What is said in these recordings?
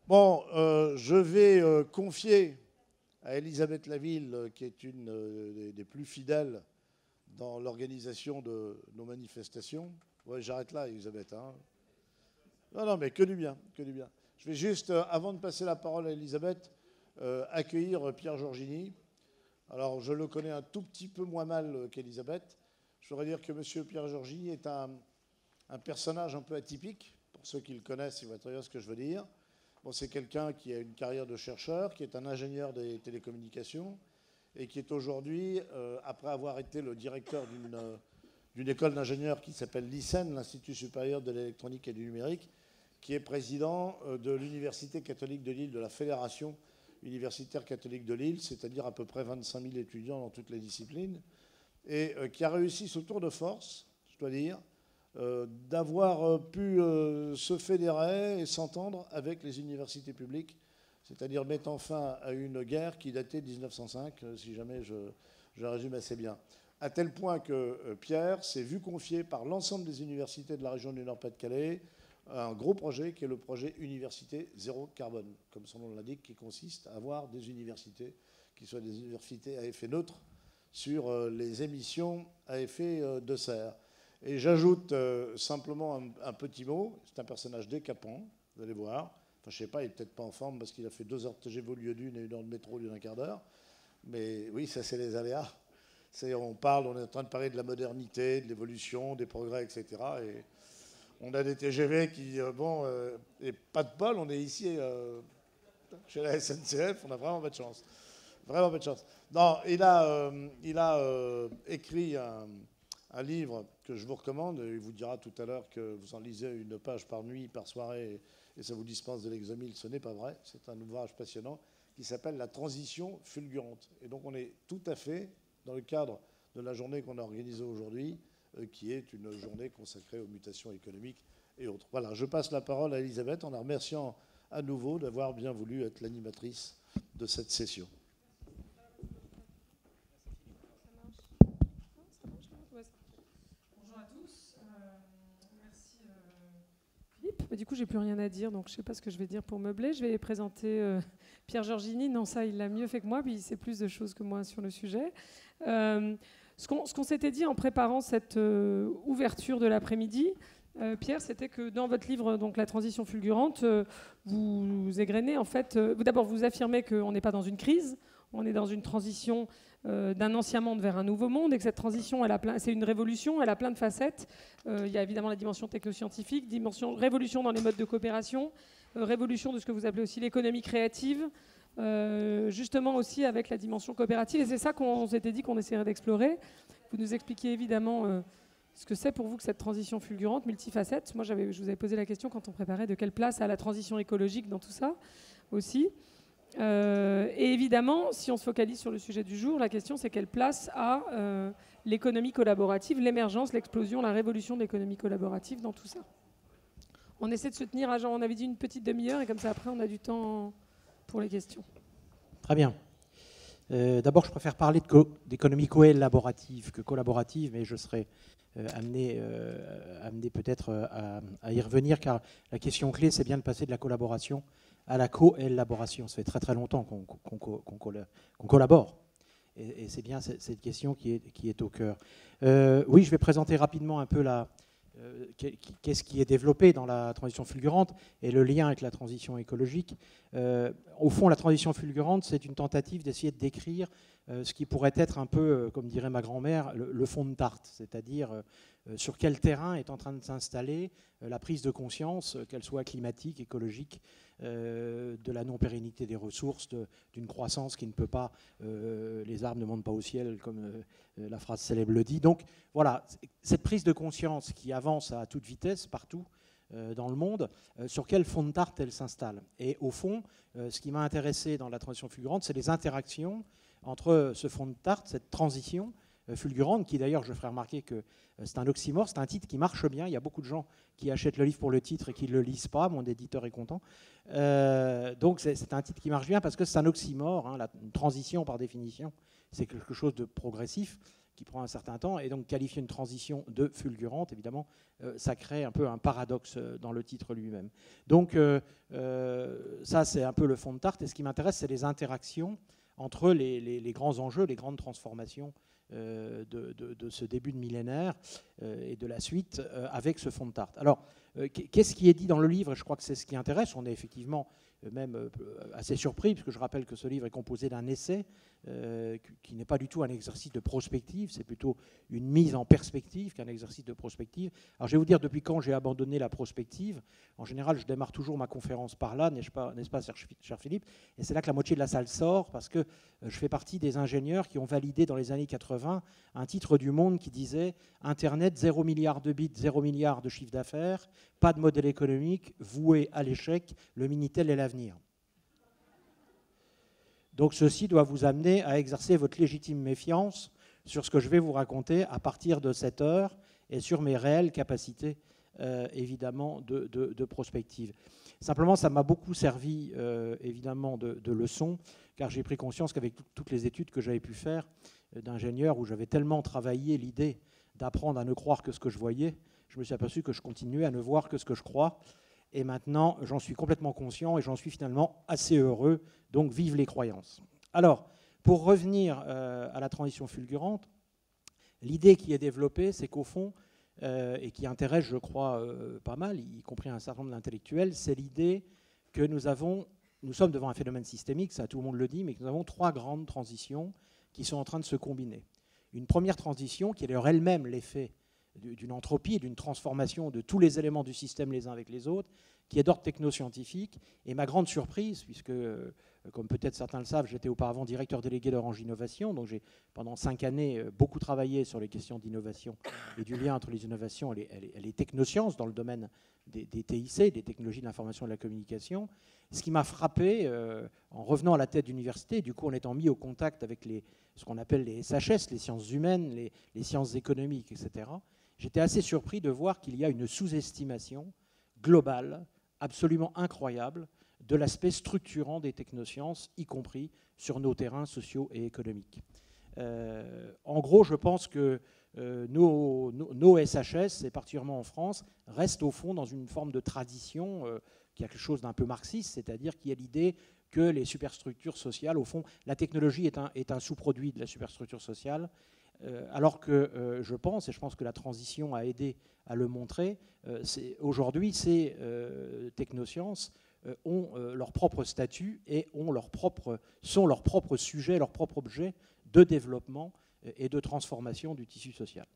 Bon, je vais confier à Elisabeth Laville, qui est une des plus fidèles dans l'organisation de nos manifestations. Ouais, j'arrête là, Elisabeth. Hein. Non, non, mais que du bien, que du bien. Je vais juste, avant de passer la parole à Elisabeth, accueillir Pierre Giorgini. Alors, je le connais un tout petit peu moins mal qu'Elisabeth. Je voudrais dire que M. Pierre Giorgini est un personnage un peu atypique. Pour ceux qui le connaissent, ils voient très bien ce que je veux dire. Bon, c'est quelqu'un qui a une carrière de chercheur, qui est un ingénieur des télécommunications et qui est aujourd'hui, après avoir été le directeur d'une école d'ingénieurs qui s'appelle l'ISEN, l'Institut supérieur de l'électronique et du numérique, qui est président de l'Université catholique de Lille, de la Fédération universitaire catholique de Lille, c'est-à-dire à peu près 25 000 étudiants dans toutes les disciplines, et qui a réussi ce tour de force, je dois dire, d'avoir pu se fédérer et s'entendre avec les universités publiques, c'est-à-dire mettre fin à une guerre qui datait de 1905, si jamais je résume assez bien. À tel point que Pierre s'est vu confier par l'ensemble des universités de la région du Nord-Pas-de-Calais un gros projet qui est le projet Université Zéro Carbone, comme son nom l'indique, qui consiste à avoir des universités qui soient des universités à effet neutre sur les émissions à effet de serre. Et j'ajoute simplement un petit mot. C'est un personnage décapant, vous allez voir. Enfin, je ne sais pas, il n'est peut-être pas en forme parce qu'il a fait 2 heures de TGV au lieu d'une et 1 heure de métro au lieu d'un quart d'heure. Mais oui, ça, c'est les aléas. On est en train de parler de la modernité, de l'évolution, des progrès, etc. Et on a des TGV qui, et pas de bol, on est ici chez la SNCF, on a vraiment pas de chance. Vraiment pas de chance. Non, il a écrit un livre que je vous recommande. Il vous dira tout à l'heure que vous en lisez une page par nuit, par soirée, et ça vous dispense de l'exomile. Ce n'est pas vrai. C'est un ouvrage passionnant qui s'appelle La transition fulgurante. Et donc on est tout à fait dans le cadre de la journée qu'on a organisée aujourd'hui, qui est une journée consacrée aux mutations économiques et autres. Voilà, je passe la parole à Elisabeth en la remerciant à nouveau d'avoir bien voulu être l'animatrice de cette session. Bonjour à tous. Merci Philippe. Du coup, j'ai plus rien à dire, donc je ne sais pas ce que je vais dire pour meubler. Je vais présenter Pierre Giorgini. Non, ça, il l'a mieux fait que moi, puis il sait plus de choses que moi sur le sujet. Ce qu'on s'était dit en préparant cette ouverture de l'après-midi, Pierre, c'était que dans votre livre, donc La transition fulgurante, vous égrenez, en fait, d'abord vous affirmez qu'on n'est pas dans une crise, on est dans une transition d'un ancien monde vers un nouveau monde, et que cette transition, c'est une révolution, elle a plein de facettes. Il y a évidemment la dimension technoscientifique, révolution dans les modes de coopération, révolution de ce que vous appelez aussi l'économie créative, justement aussi avec la dimension coopérative. Et c'est ça qu'on s'était dit qu'on essaierait d'explorer. Vous nous expliquiez évidemment ce que c'est pour vous que cette transition fulgurante, multifacette. Moi, je vous avais posé la question quand on préparait de quelle place a la transition écologique dans tout ça aussi. Et évidemment, si on se focalise sur le sujet du jour, la question c'est quelle place a l'économie collaborative, l'émergence, l'explosion, la révolution de l'économie collaborative dans tout ça. On essaie de se tenir à genre, on avait dit une petite demi-heure et comme ça après on a du temps pour les questions. Très bien. D'abord, je préfère parler d'économie collaborative que collaborative, mais je serai amené peut-être à y revenir, car la question clé, c'est bien de passer de la collaboration à la co-élaboration. Ça fait très très longtemps qu'on collabore. Et c'est bien cette question qui est au cœur. Oui, je vais présenter rapidement un peu qu'est-ce qui est développé dans la transition fulgurante et le lien avec la transition écologique. Au fond, la transition fulgurante, c'est une tentative d'essayer de décrire ce qui pourrait être un peu, comme dirait ma grand-mère, le fond de tarte, c'est-à-dire sur quel terrain est en train de s'installer la prise de conscience, qu'elle soit climatique, écologique, de la non-pérennité des ressources, d'une croissance qui ne peut pas, les arbres ne montent pas au ciel, comme la phrase célèbre le dit. Donc voilà, cette prise de conscience qui avance à toute vitesse partout dans le monde, sur quel fond de tarte elle s'installe. Et au fond, ce qui m'a intéressé dans la transition fulgurante, c'est les interactions entre ce fond de tarte, cette transition fulgurante, qui d'ailleurs, je ferai remarquer que c'est un oxymore, c'est un titre qui marche bien. Il y a beaucoup de gens qui achètent le livre pour le titre et qui ne le lisent pas. Mon éditeur est content. Donc c'est un titre qui marche bien parce que c'est un oxymore. Hein, une transition, par définition, c'est quelque chose de progressif qui prend un certain temps, et donc qualifier une transition de fulgurante, évidemment, ça crée un peu un paradoxe dans le titre lui-même. Donc ça, c'est un peu le fond de tarte, et ce qui m'intéresse, c'est les interactions entre les grands enjeux, les grandes transformations de ce début de millénaire et de la suite avec ce fond de tarte. Alors, qu'est-ce qui est dit dans le livre? Je crois que c'est ce qui intéresse. On est effectivement même assez surpris, puisque je rappelle que ce livre est composé d'un essai qui n'est pas du tout un exercice de prospective, c'est plutôt une mise en perspective qu'un exercice de prospective. Alors je vais vous dire depuis quand j'ai abandonné la prospective. En général, je démarre toujours ma conférence par là, n'est-ce pas, cher Philippe? Et c'est là que la moitié de la salle sort, parce que je fais partie des ingénieurs qui ont validé dans les années 80 un titre du Monde qui disait « Internet, 0 milliard de bits, 0 milliard de chiffre d'affaires, pas de modèle économique, voué à l'échec, le Minitel et l'avenir ». Donc ceci doit vous amener à exercer votre légitime méfiance sur ce que je vais vous raconter à partir de cette heure et sur mes réelles capacités, évidemment, de prospective. Simplement, ça m'a beaucoup servi, évidemment, de leçon, car j'ai pris conscience qu'avec toutes les études que j'avais pu faire d'ingénieur, où j'avais tellement travaillé l'idée d'apprendre à ne croire que ce que je voyais, je me suis aperçu que je continuais à ne voir que ce que je crois. Et maintenant, j'en suis complètement conscient et j'en suis finalement assez heureux. Donc, vive les croyances. Alors, pour revenir à la transition fulgurante, l'idée qui est développée, c'est qu'au fond, et qui intéresse, je crois, pas mal, y compris un certain nombre d'intellectuels, c'est l'idée que nous sommes devant un phénomène systémique, ça tout le monde le dit, mais que nous avons trois grandes transitions qui sont en train de se combiner. Une première transition qui est elle-même l'effet d'une entropie et d'une transformation de tous les éléments du système les uns avec les autres, qui est d'ordre technoscientifique. Et ma grande surprise, puisque, comme peut-être certains le savent, j'étais auparavant directeur délégué d'Orange Innovation, donc j'ai pendant 5 années beaucoup travaillé sur les questions d'innovation et du lien entre les innovations et les technosciences dans le domaine des TIC, des technologies de l'information et de la communication. Ce qui m'a frappé, en revenant à la tête d'université, du coup en étant mis au contact avec ce qu'on appelle les SHS, les sciences humaines, les sciences économiques, etc., j'étais assez surpris de voir qu'il y a une sous-estimation globale, absolument incroyable, de l'aspect structurant des technosciences, y compris sur nos terrains sociaux et économiques. En gros, je pense que nos SHS, et particulièrement en France, restent au fond dans une forme de tradition qui a quelque chose d'un peu marxiste, c'est-à-dire qu'il y a l'idée que les superstructures sociales, au fond, la technologie est un sous-produit de la superstructure sociale, alors que je pense, et je pense que la transition a aidé à le montrer, aujourd'hui, ces technosciences ont leur propre statut et sont leur propre sujet, leur propre objet de développement et de transformation du tissu social.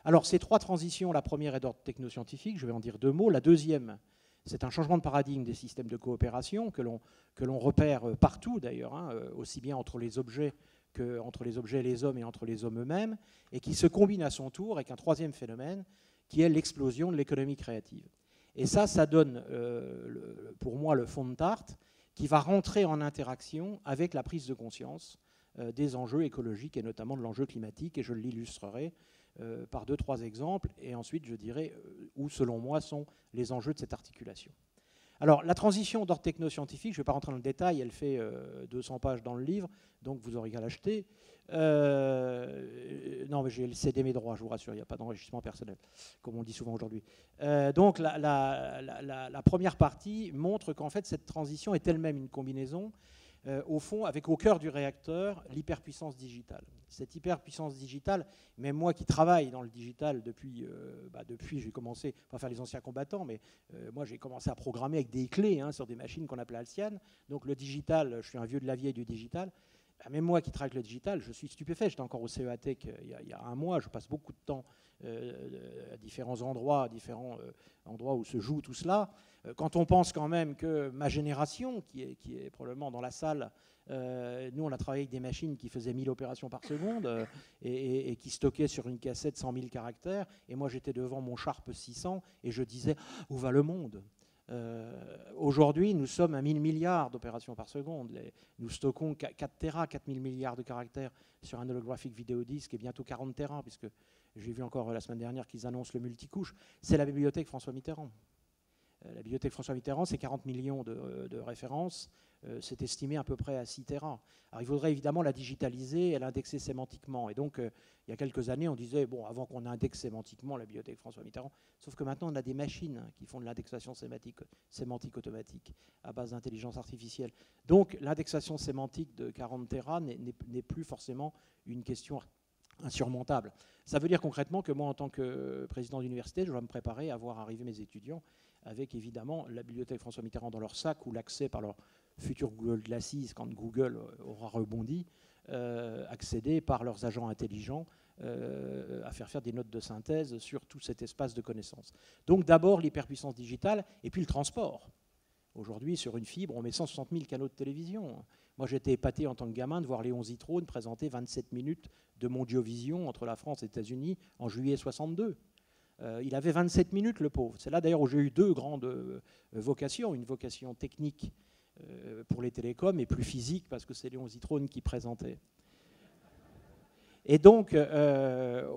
Alors, ces trois transitions, la première est d'ordre technoscientifique, je vais en dire 2 mots. La deuxième, c'est un changement de paradigme des systèmes de coopération que l'on repère partout, d'ailleurs, hein, aussi bien entre les objets qu'entre les objets et les hommes et entre les hommes eux-mêmes, et qui se combine à son tour avec un troisième phénomène, qui est l'explosion de l'économie créative. Et ça donne, pour moi, le fond de tarte, qui va rentrer en interaction avec la prise de conscience des enjeux écologiques, et notamment de l'enjeu climatique, et je l'illustrerai par 2-3 exemples, et ensuite je dirai où, selon moi, sont les enjeux de cette articulation. Alors, la transition d'ordre technoscientifique, je ne vais pas rentrer dans le détail, elle fait 200 pages dans le livre, donc vous aurez qu'à l'acheter. Non, mais j'ai cédé mes droits, je vous rassure, il n'y a pas d'enrichissement personnel, comme on dit souvent aujourd'hui. Donc, la première partie montre qu'en fait, cette transition est elle-même une combinaison, au fond, avec au cœur du réacteur l'hyperpuissance digitale. Cette hyperpuissance digitale, même moi qui travaille dans le digital depuis j'ai commencé, pas faire les anciens combattants, mais moi j'ai commencé à programmer avec des clés sur des machines qu'on appelait Alciane. Donc le digital, je suis un vieux de la vieille du digital. Même moi qui travaille avec le digital, je suis stupéfait. J'étais encore au CEA Tech il y a 1 mois. Je passe beaucoup de temps à différents endroits où se joue tout cela. Quand on pense quand même que ma génération, qui est probablement dans la salle, nous on a travaillé avec des machines qui faisaient 1000 opérations par seconde et qui stockaient sur une cassette 100 000 caractères. Et moi j'étais devant mon Sharp 600 et je disais « Où va le monde ?» Aujourd'hui, nous sommes à 1000 milliards d'opérations par seconde. Nous stockons 4 Tera, 4000 milliards de caractères sur un holographique vidéodisque et bientôt 40 Tera, puisque j'ai vu encore la semaine dernière qu'ils annoncent le multicouche. C'est la bibliothèque François Mitterrand. La Bibliothèque François Mitterrand, c'est 40 millions de références. C'est estimé à peu près à 6 téra. Alors il faudrait évidemment la digitaliser et l'indexer sémantiquement. Et donc, il y a quelques années, on disait, bon, avant qu'on indexe sémantiquement la bibliothèque François Mitterrand, sauf que maintenant, on a des machines qui font de l'indexation sémantique automatique à base d'intelligence artificielle. Donc, l'indexation sémantique de 40 téra n'est plus forcément une question insurmontable. Ça veut dire concrètement que moi, en tant que président d'université, je dois me préparer à voir arriver mes étudiants avec évidemment la bibliothèque François Mitterrand dans leur sac ou l'accès par leur futur Google Glasses, quand Google aura rebondi, accéder par leurs agents intelligents à faire des notes de synthèse sur tout cet espace de connaissances. Donc d'abord l'hyperpuissance digitale et puis le transport. Aujourd'hui, sur une fibre, on met 160 000 canaux de télévision. Moi, j'étais épaté en tant que gamin de voir Léon Zitrone présenter 27 minutes de Mondiovision entre la France et les États-Unis en juillet 62. Il avait 27 minutes, le pauvre. C'est là d'ailleurs où j'ai eu deux grandes vocations. Une vocation technique pour les télécoms et plus physique parce que c'est Léon Zitrone qui présentait. Et donc,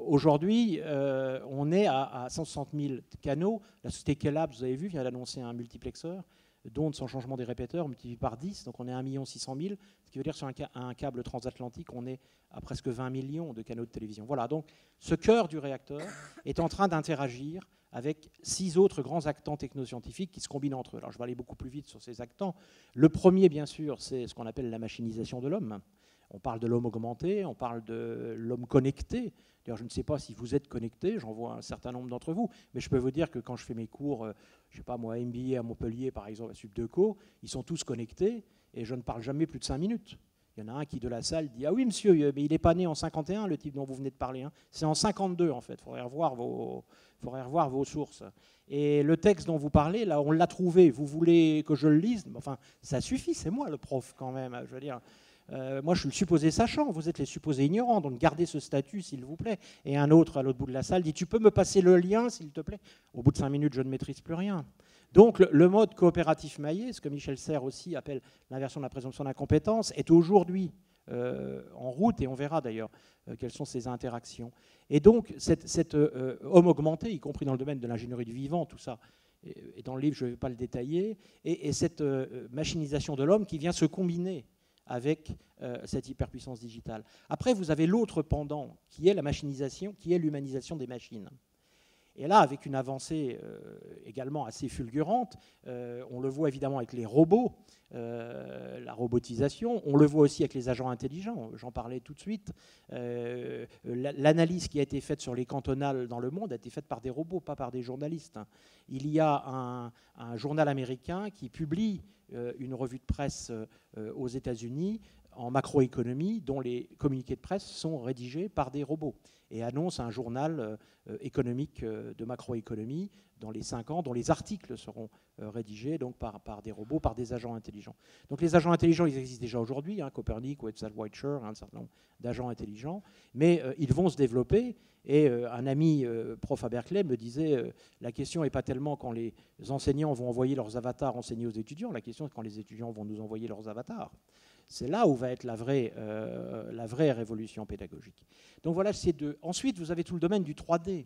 aujourd'hui, on est à 160 000 canaux. La société Kellab, vous avez vu, vient d'annoncer un multiplexeur d'ondes sans changement des répéteurs multiplié par 10. Donc, on est à 1 600 000. Ce qui veut dire sur un câble transatlantique, on est à presque 20 millions de canaux de télévision. Voilà, donc ce cœur du réacteur est en train d'interagir avec 6 autres grands actants technoscientifiques qui se combinent entre eux. Alors, je vais aller beaucoup plus vite sur ces actants. Le premier, bien sûr, c'est ce qu'on appelle la machinisation de l'homme. On parle de l'homme augmenté, on parle de l'homme connecté. D'ailleurs, je ne sais pas si vous êtes connecté, j'en vois un certain nombre d'entre vous, mais je peux vous dire que quand je fais mes cours, je ne sais pas moi, MBA à Montpellier, par exemple, à Subdeco, ils sont tous connectés et je ne parle jamais plus de 5 minutes. Il y en a un qui, de la salle, dit « Ah oui, monsieur, mais il n'est pas né en 51, le type dont vous venez de parler. Hein. C'est en 52, en fait. Il faudrait revoir vos sources. Et le texte dont vous parlez, là, on l'a trouvé. Vous voulez que je le lise ? Enfin, ça suffit, c'est moi le prof, quand même. Je veux dire, moi, je suis le supposé sachant. Vous êtes les supposés ignorants. Donc, gardez ce statut, s'il vous plaît. » Et un autre, à l'autre bout de la salle, dit « Tu peux me passer le lien, s'il te plaît ?» Au bout de 5 minutes, je ne maîtrise plus rien. Donc le mode coopératif maillé, ce que Michel Serres aussi appelle l'inversion de la présomption d'incompétence, est aujourd'hui en route, et on verra d'ailleurs quelles sont ces interactions. Et donc cet homme augmenté, y compris dans le domaine de l'ingénierie du vivant, tout ça, et dans le livre je ne vais pas le détailler, et cette machinisation de l'homme qui vient se combiner avec cette hyperpuissance digitale. Après, vous avez l'autre pendant, qui est la machinisation, qui est l'humanisation des machines. Et là, avec une avancée également assez fulgurante, on le voit évidemment avec les robots, la robotisation, on le voit aussi avec les agents intelligents, j'en parlais tout de suite. L'analyse qui a été faite sur les cantonales dans le monde a été faite par des robots, pas par des journalistes. Il y a un journal américain qui publie une revue de presse aux États-Unis en macroéconomie, dont les communiqués de presse sont rédigés par des robots, et annonce un journal économique de macroéconomie dans les 5 ans, dont les articles seront rédigés donc, par des robots, par des agents intelligents. Donc les agents intelligents, ils existent déjà aujourd'hui, hein, Copernic, Webster Whiteshire, un certain nombre d'agents intelligents, mais ils vont se développer, et un ami prof à Berkeley me disait la question n'est pas tellement quand les enseignants vont envoyer leurs avatars enseigner aux étudiants, la question c'est quand les étudiants vont nous envoyer leurs avatars. C'est là où va être la vraie révolution pédagogique. Donc voilà, c'est deux. Ensuite, vous avez tout le domaine du 3D,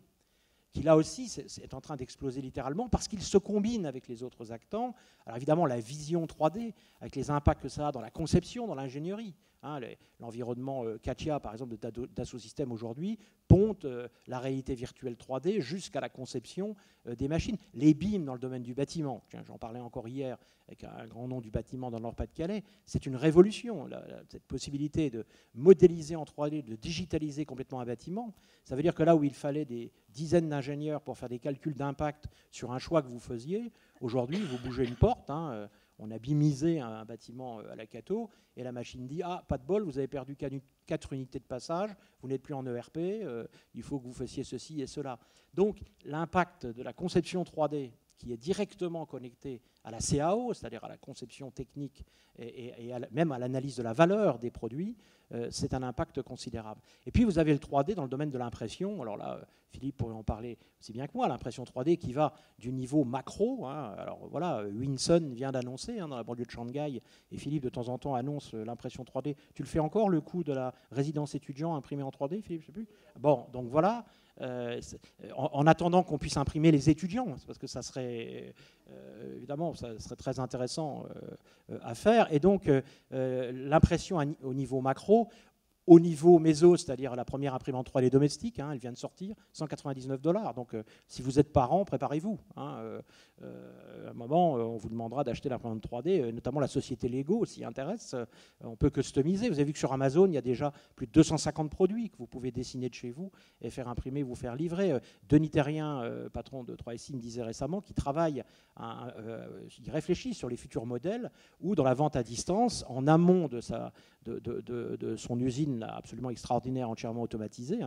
qui là aussi est en train d'exploser littéralement parce qu'il se combine avec les autres actants. Alors évidemment, la vision 3D, avec les impacts que ça a dans la conception, dans l'ingénierie. Hein, l'environnement CATIA, par exemple, de Dassault Systèmes aujourd'hui, ponte la réalité virtuelle 3D jusqu'à la conception des machines. Les BIM dans le domaine du bâtiment, j'en parlais encore hier avec un grand nom du bâtiment dans le Nord-Pas-de-Calais, c'est une révolution, cette possibilité de modéliser en 3D, de digitaliser complètement un bâtiment. Ça veut dire que là où il fallait des dizaines d'ingénieurs pour faire des calculs d'impact sur un choix que vous faisiez, aujourd'hui, vous bougez une porte, hein, on a bimisé un bâtiment à la Cato, et la machine dit « Ah, pas de bol, vous avez perdu 4 unités de passage, vous n'êtes plus en ERP, il faut que vous fassiez ceci et cela. » Donc l'impact de la conception 3D, qui est directement connectée à la CAO, c'est-à-dire à la conception technique et même à l'analyse de la valeur des produits, c'est un impact considérable. Et puis vous avez le 3D dans le domaine de l'impression. Alors là, Philippe pourrait en parler aussi bien que moi, l'impression 3D qui va du niveau macro. Hein. Alors voilà, Winson vient d'annoncer dans la banlieue de Shanghai, et Philippe de temps en temps annonce l'impression 3D. Tu le fais encore, le coup de la résidence étudiant imprimée en 3D, Philippe, je ne sais plus. Bon, donc voilà. En attendant qu'on puisse imprimer les étudiants, parce que ça serait évidemment, ça serait très intéressant à faire. Et donc, l'impression au niveau macro, au niveau méso, c'est-à-dire la première imprimante 3D domestique, elle vient de sortir, $199. Donc, si vous êtes parent, préparez-vous. À un moment, on vous demandera d'acheter l'imprimante 3D, notamment la société Lego s'y intéresse. On peut customiser. Vous avez vu que sur Amazon, il y a déjà plus de 250 produits que vous pouvez dessiner de chez vous et faire imprimer, vous faire livrer. Denis Terrien, patron de 3SI, me disait récemment qu'il travaille, il réfléchit sur les futurs modèles où, dans la vente à distance, en amont de son usine absolument extraordinaire, entièrement automatisée,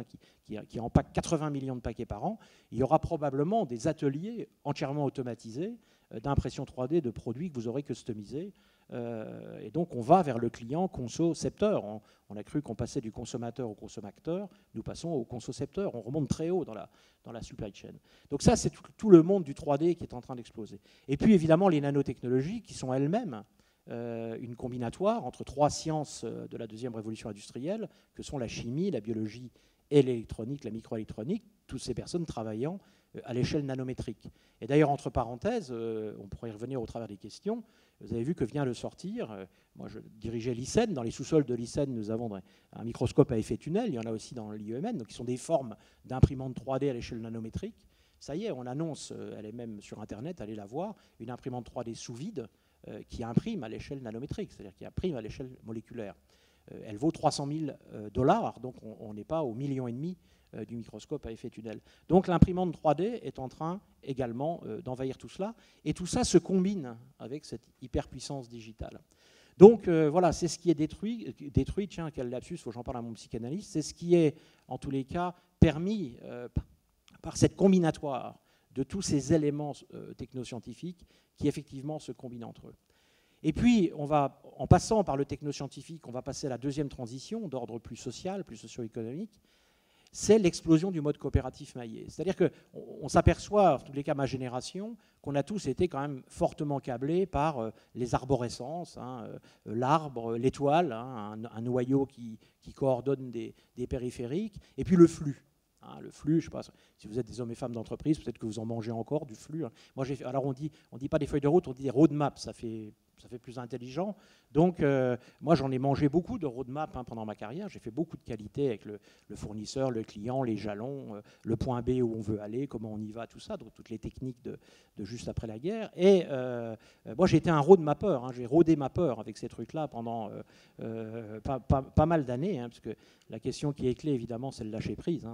qui empaque 80 millions de paquets par an, il y aura probablement des ateliers entièrement automatisés d'impression 3D de produits que vous aurez customisés. Et donc on va vers le client conso-cepteur. On a cru qu'on passait du consommateur au consommateur, nous passons au conso-cepteur. On remonte très haut dans la supply chain. Donc ça, c'est tout le monde du 3D qui est en train d'exploser. Et puis évidemment les nanotechnologies qui sont elles-mêmes une combinatoire entre 3 sciences de la deuxième révolution industrielle, que sont la chimie, la biologie et l'électronique, la microélectronique, toutes ces personnes travaillant à l'échelle nanométrique. Et d'ailleurs, entre parenthèses, on pourrait y revenir au travers des questions, vous avez vu que vient de sortir, moi je dirigeais l'ICEN, dans les sous-sols de l'ICEN, nous avons un microscope à effet tunnel, il y en a aussi dans l'IEMN, donc qui sont des formes d'imprimantes 3D à l'échelle nanométrique. Ça y est, on annonce, elle est même sur Internet, allez la voir, une imprimante 3D sous vide, qui imprime à l'échelle nanométrique, c'est-à-dire qui imprime à l'échelle moléculaire. Elle vaut $300 000, donc on n'est pas au 1,5 million du microscope à effet tunnel. Donc l'imprimante 3D est en train également d'envahir tout cela, et tout ça se combine avec cette hyperpuissance digitale. Donc voilà, c'est ce qui est détruit, tiens, quel lapsus, il faut que j'en parle à mon psychanalyste, c'est ce qui est en tous les cas permis par cette combinatoire de tous ces éléments technoscientifiques qui effectivement se combinent entre eux. Et puis, en passant par le technoscientifique, on va passer à la deuxième transition d'ordre plus social, plus socio-économique, c'est l'explosion du mode coopératif maillé. C'est-à-dire qu'on s'aperçoit, en tous les cas ma génération, qu'on a tous été quand même fortement câblés par les arborescences, l'arbre, l'étoile, un noyau qui coordonne des périphériques, et puis le flux. Le flux, je ne sais pas si vous êtes des hommes et femmes d'entreprise, peut-être que vous en mangez encore du flux. Moi, alors on dit pas des feuilles de route, on dit des roadmaps, ça fait plus intelligent. Donc, moi, j'en ai mangé beaucoup de roadmaps pendant ma carrière. J'ai fait beaucoup de qualité avec le fournisseur, le client, les jalons, le point B où on veut aller, comment on y va, tout ça, donc toutes les techniques de juste après la guerre. Et moi, j'ai été un roadmapper. J'ai rodé ma peur avec ces trucs-là pendant pas mal d'années, parce que la question qui est clé, évidemment, c'est le lâcher prise.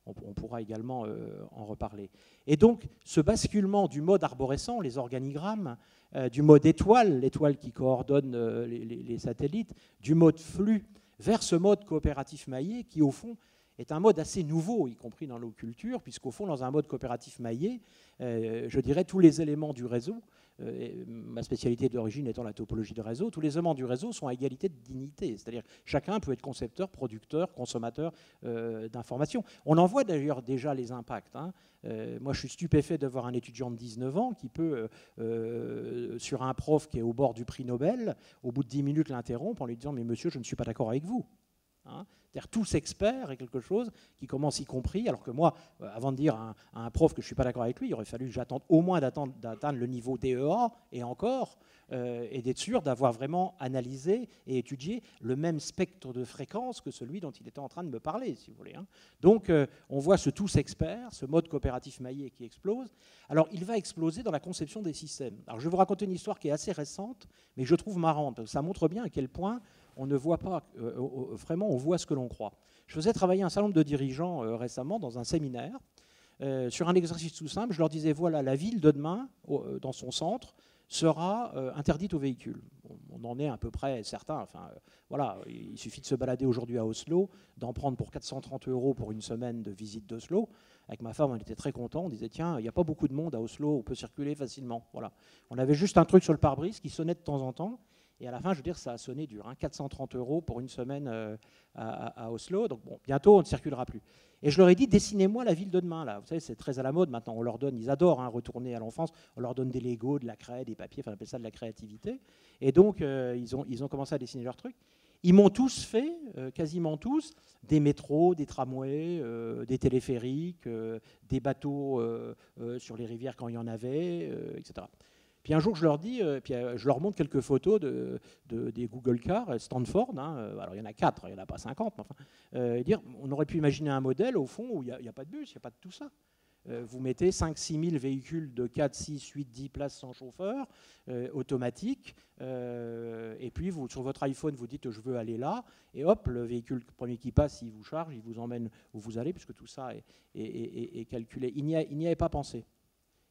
On pourra également en reparler. Et donc, ce basculement du mode arborescent, les organigrammes, du mode étoile, l'étoile qui coordonne les satellites, du mode flux, vers ce mode coopératif maillé qui, au fond, est un mode assez nouveau, y compris dans nos cultures, puisqu'au fond, dans un mode coopératif maillé, je dirais tous les éléments du réseau, ma spécialité d'origine étant la topologie de réseau, tous les éléments du réseau sont à égalité de dignité, c'est-à-dire chacun peut être concepteur, producteur, consommateur d'informations. On en voit d'ailleurs déjà les impacts. Moi, je suis stupéfait de voir un étudiant de 19 ans qui peut, sur un prof qui est au bord du prix Nobel, au bout de 10 minutes l'interrompre en lui disant « Mais monsieur, je ne suis pas d'accord avec vous ». C'est-à-dire tous experts est quelque chose qui commence y compris, alors que moi, avant de dire à un prof que je ne suis pas d'accord avec lui, il aurait fallu que j'attende au moins d'atteindre le niveau DEA, et encore, et d'être sûr d'avoir vraiment analysé et étudié le même spectre de fréquence que celui dont il était en train de me parler, si vous voulez. Donc, on voit ce tous experts, ce mode coopératif maillé qui explose. Alors, il va exploser dans la conception des systèmes. Alors, je vais vous raconter une histoire qui est assez récente, mais que je trouve marrante. Ça montre bien à quel point on ne voit pas, vraiment, on voit ce que l'on croit. Je faisais travailler un certain nombre de dirigeants récemment dans un séminaire sur un exercice tout simple. Je leur disais, voilà, la ville de demain, dans son centre, sera interdite aux véhicules. On en est à peu près certain. Enfin, voilà, il suffit de se balader aujourd'hui à Oslo, d'en prendre pour 430 € pour une semaine de visite d'Oslo. Avec ma femme, on était très contents. On disait, tiens, il n'y a pas beaucoup de monde à Oslo, on peut circuler facilement. Voilà. On avait juste un truc sur le pare-brise qui sonnait de temps en temps. Et à la fin, je veux dire, ça a sonné dur. 430 € pour une semaine à Oslo. Donc bon, bientôt, on ne circulera plus. Et je leur ai dit, dessinez-moi la ville de demain. Là. Vous savez, c'est très à la mode maintenant. On leur donne, ils adorent retourner à l'enfance. On leur donne des Legos, de la craie, des papiers. Enfin, on appelle ça de la créativité. Et donc, ils ont commencé à dessiner leur truc. Ils m'ont tous fait, quasiment tous, des métros, des tramways, des téléphériques, des bateaux sur les rivières quand il y en avait, etc. Puis un jour, je leur dis, je leur montre quelques photos des Google Cars, Stanford. Alors il y en a 4, il n'y en a pas 50. Mais enfin, dire, on aurait pu imaginer un modèle, au fond, où il n'y a pas de bus, il n'y a pas de tout ça. Vous mettez 5-6 000 véhicules de 4, 6, 8, 10 places sans chauffeur, automatiques, et puis vous, sur votre iPhone, vous dites « je veux aller là », et hop, le véhicule premier qui passe, il vous charge, il vous emmène où vous allez, puisque tout ça est calculé. Il n'y avait pas pensé.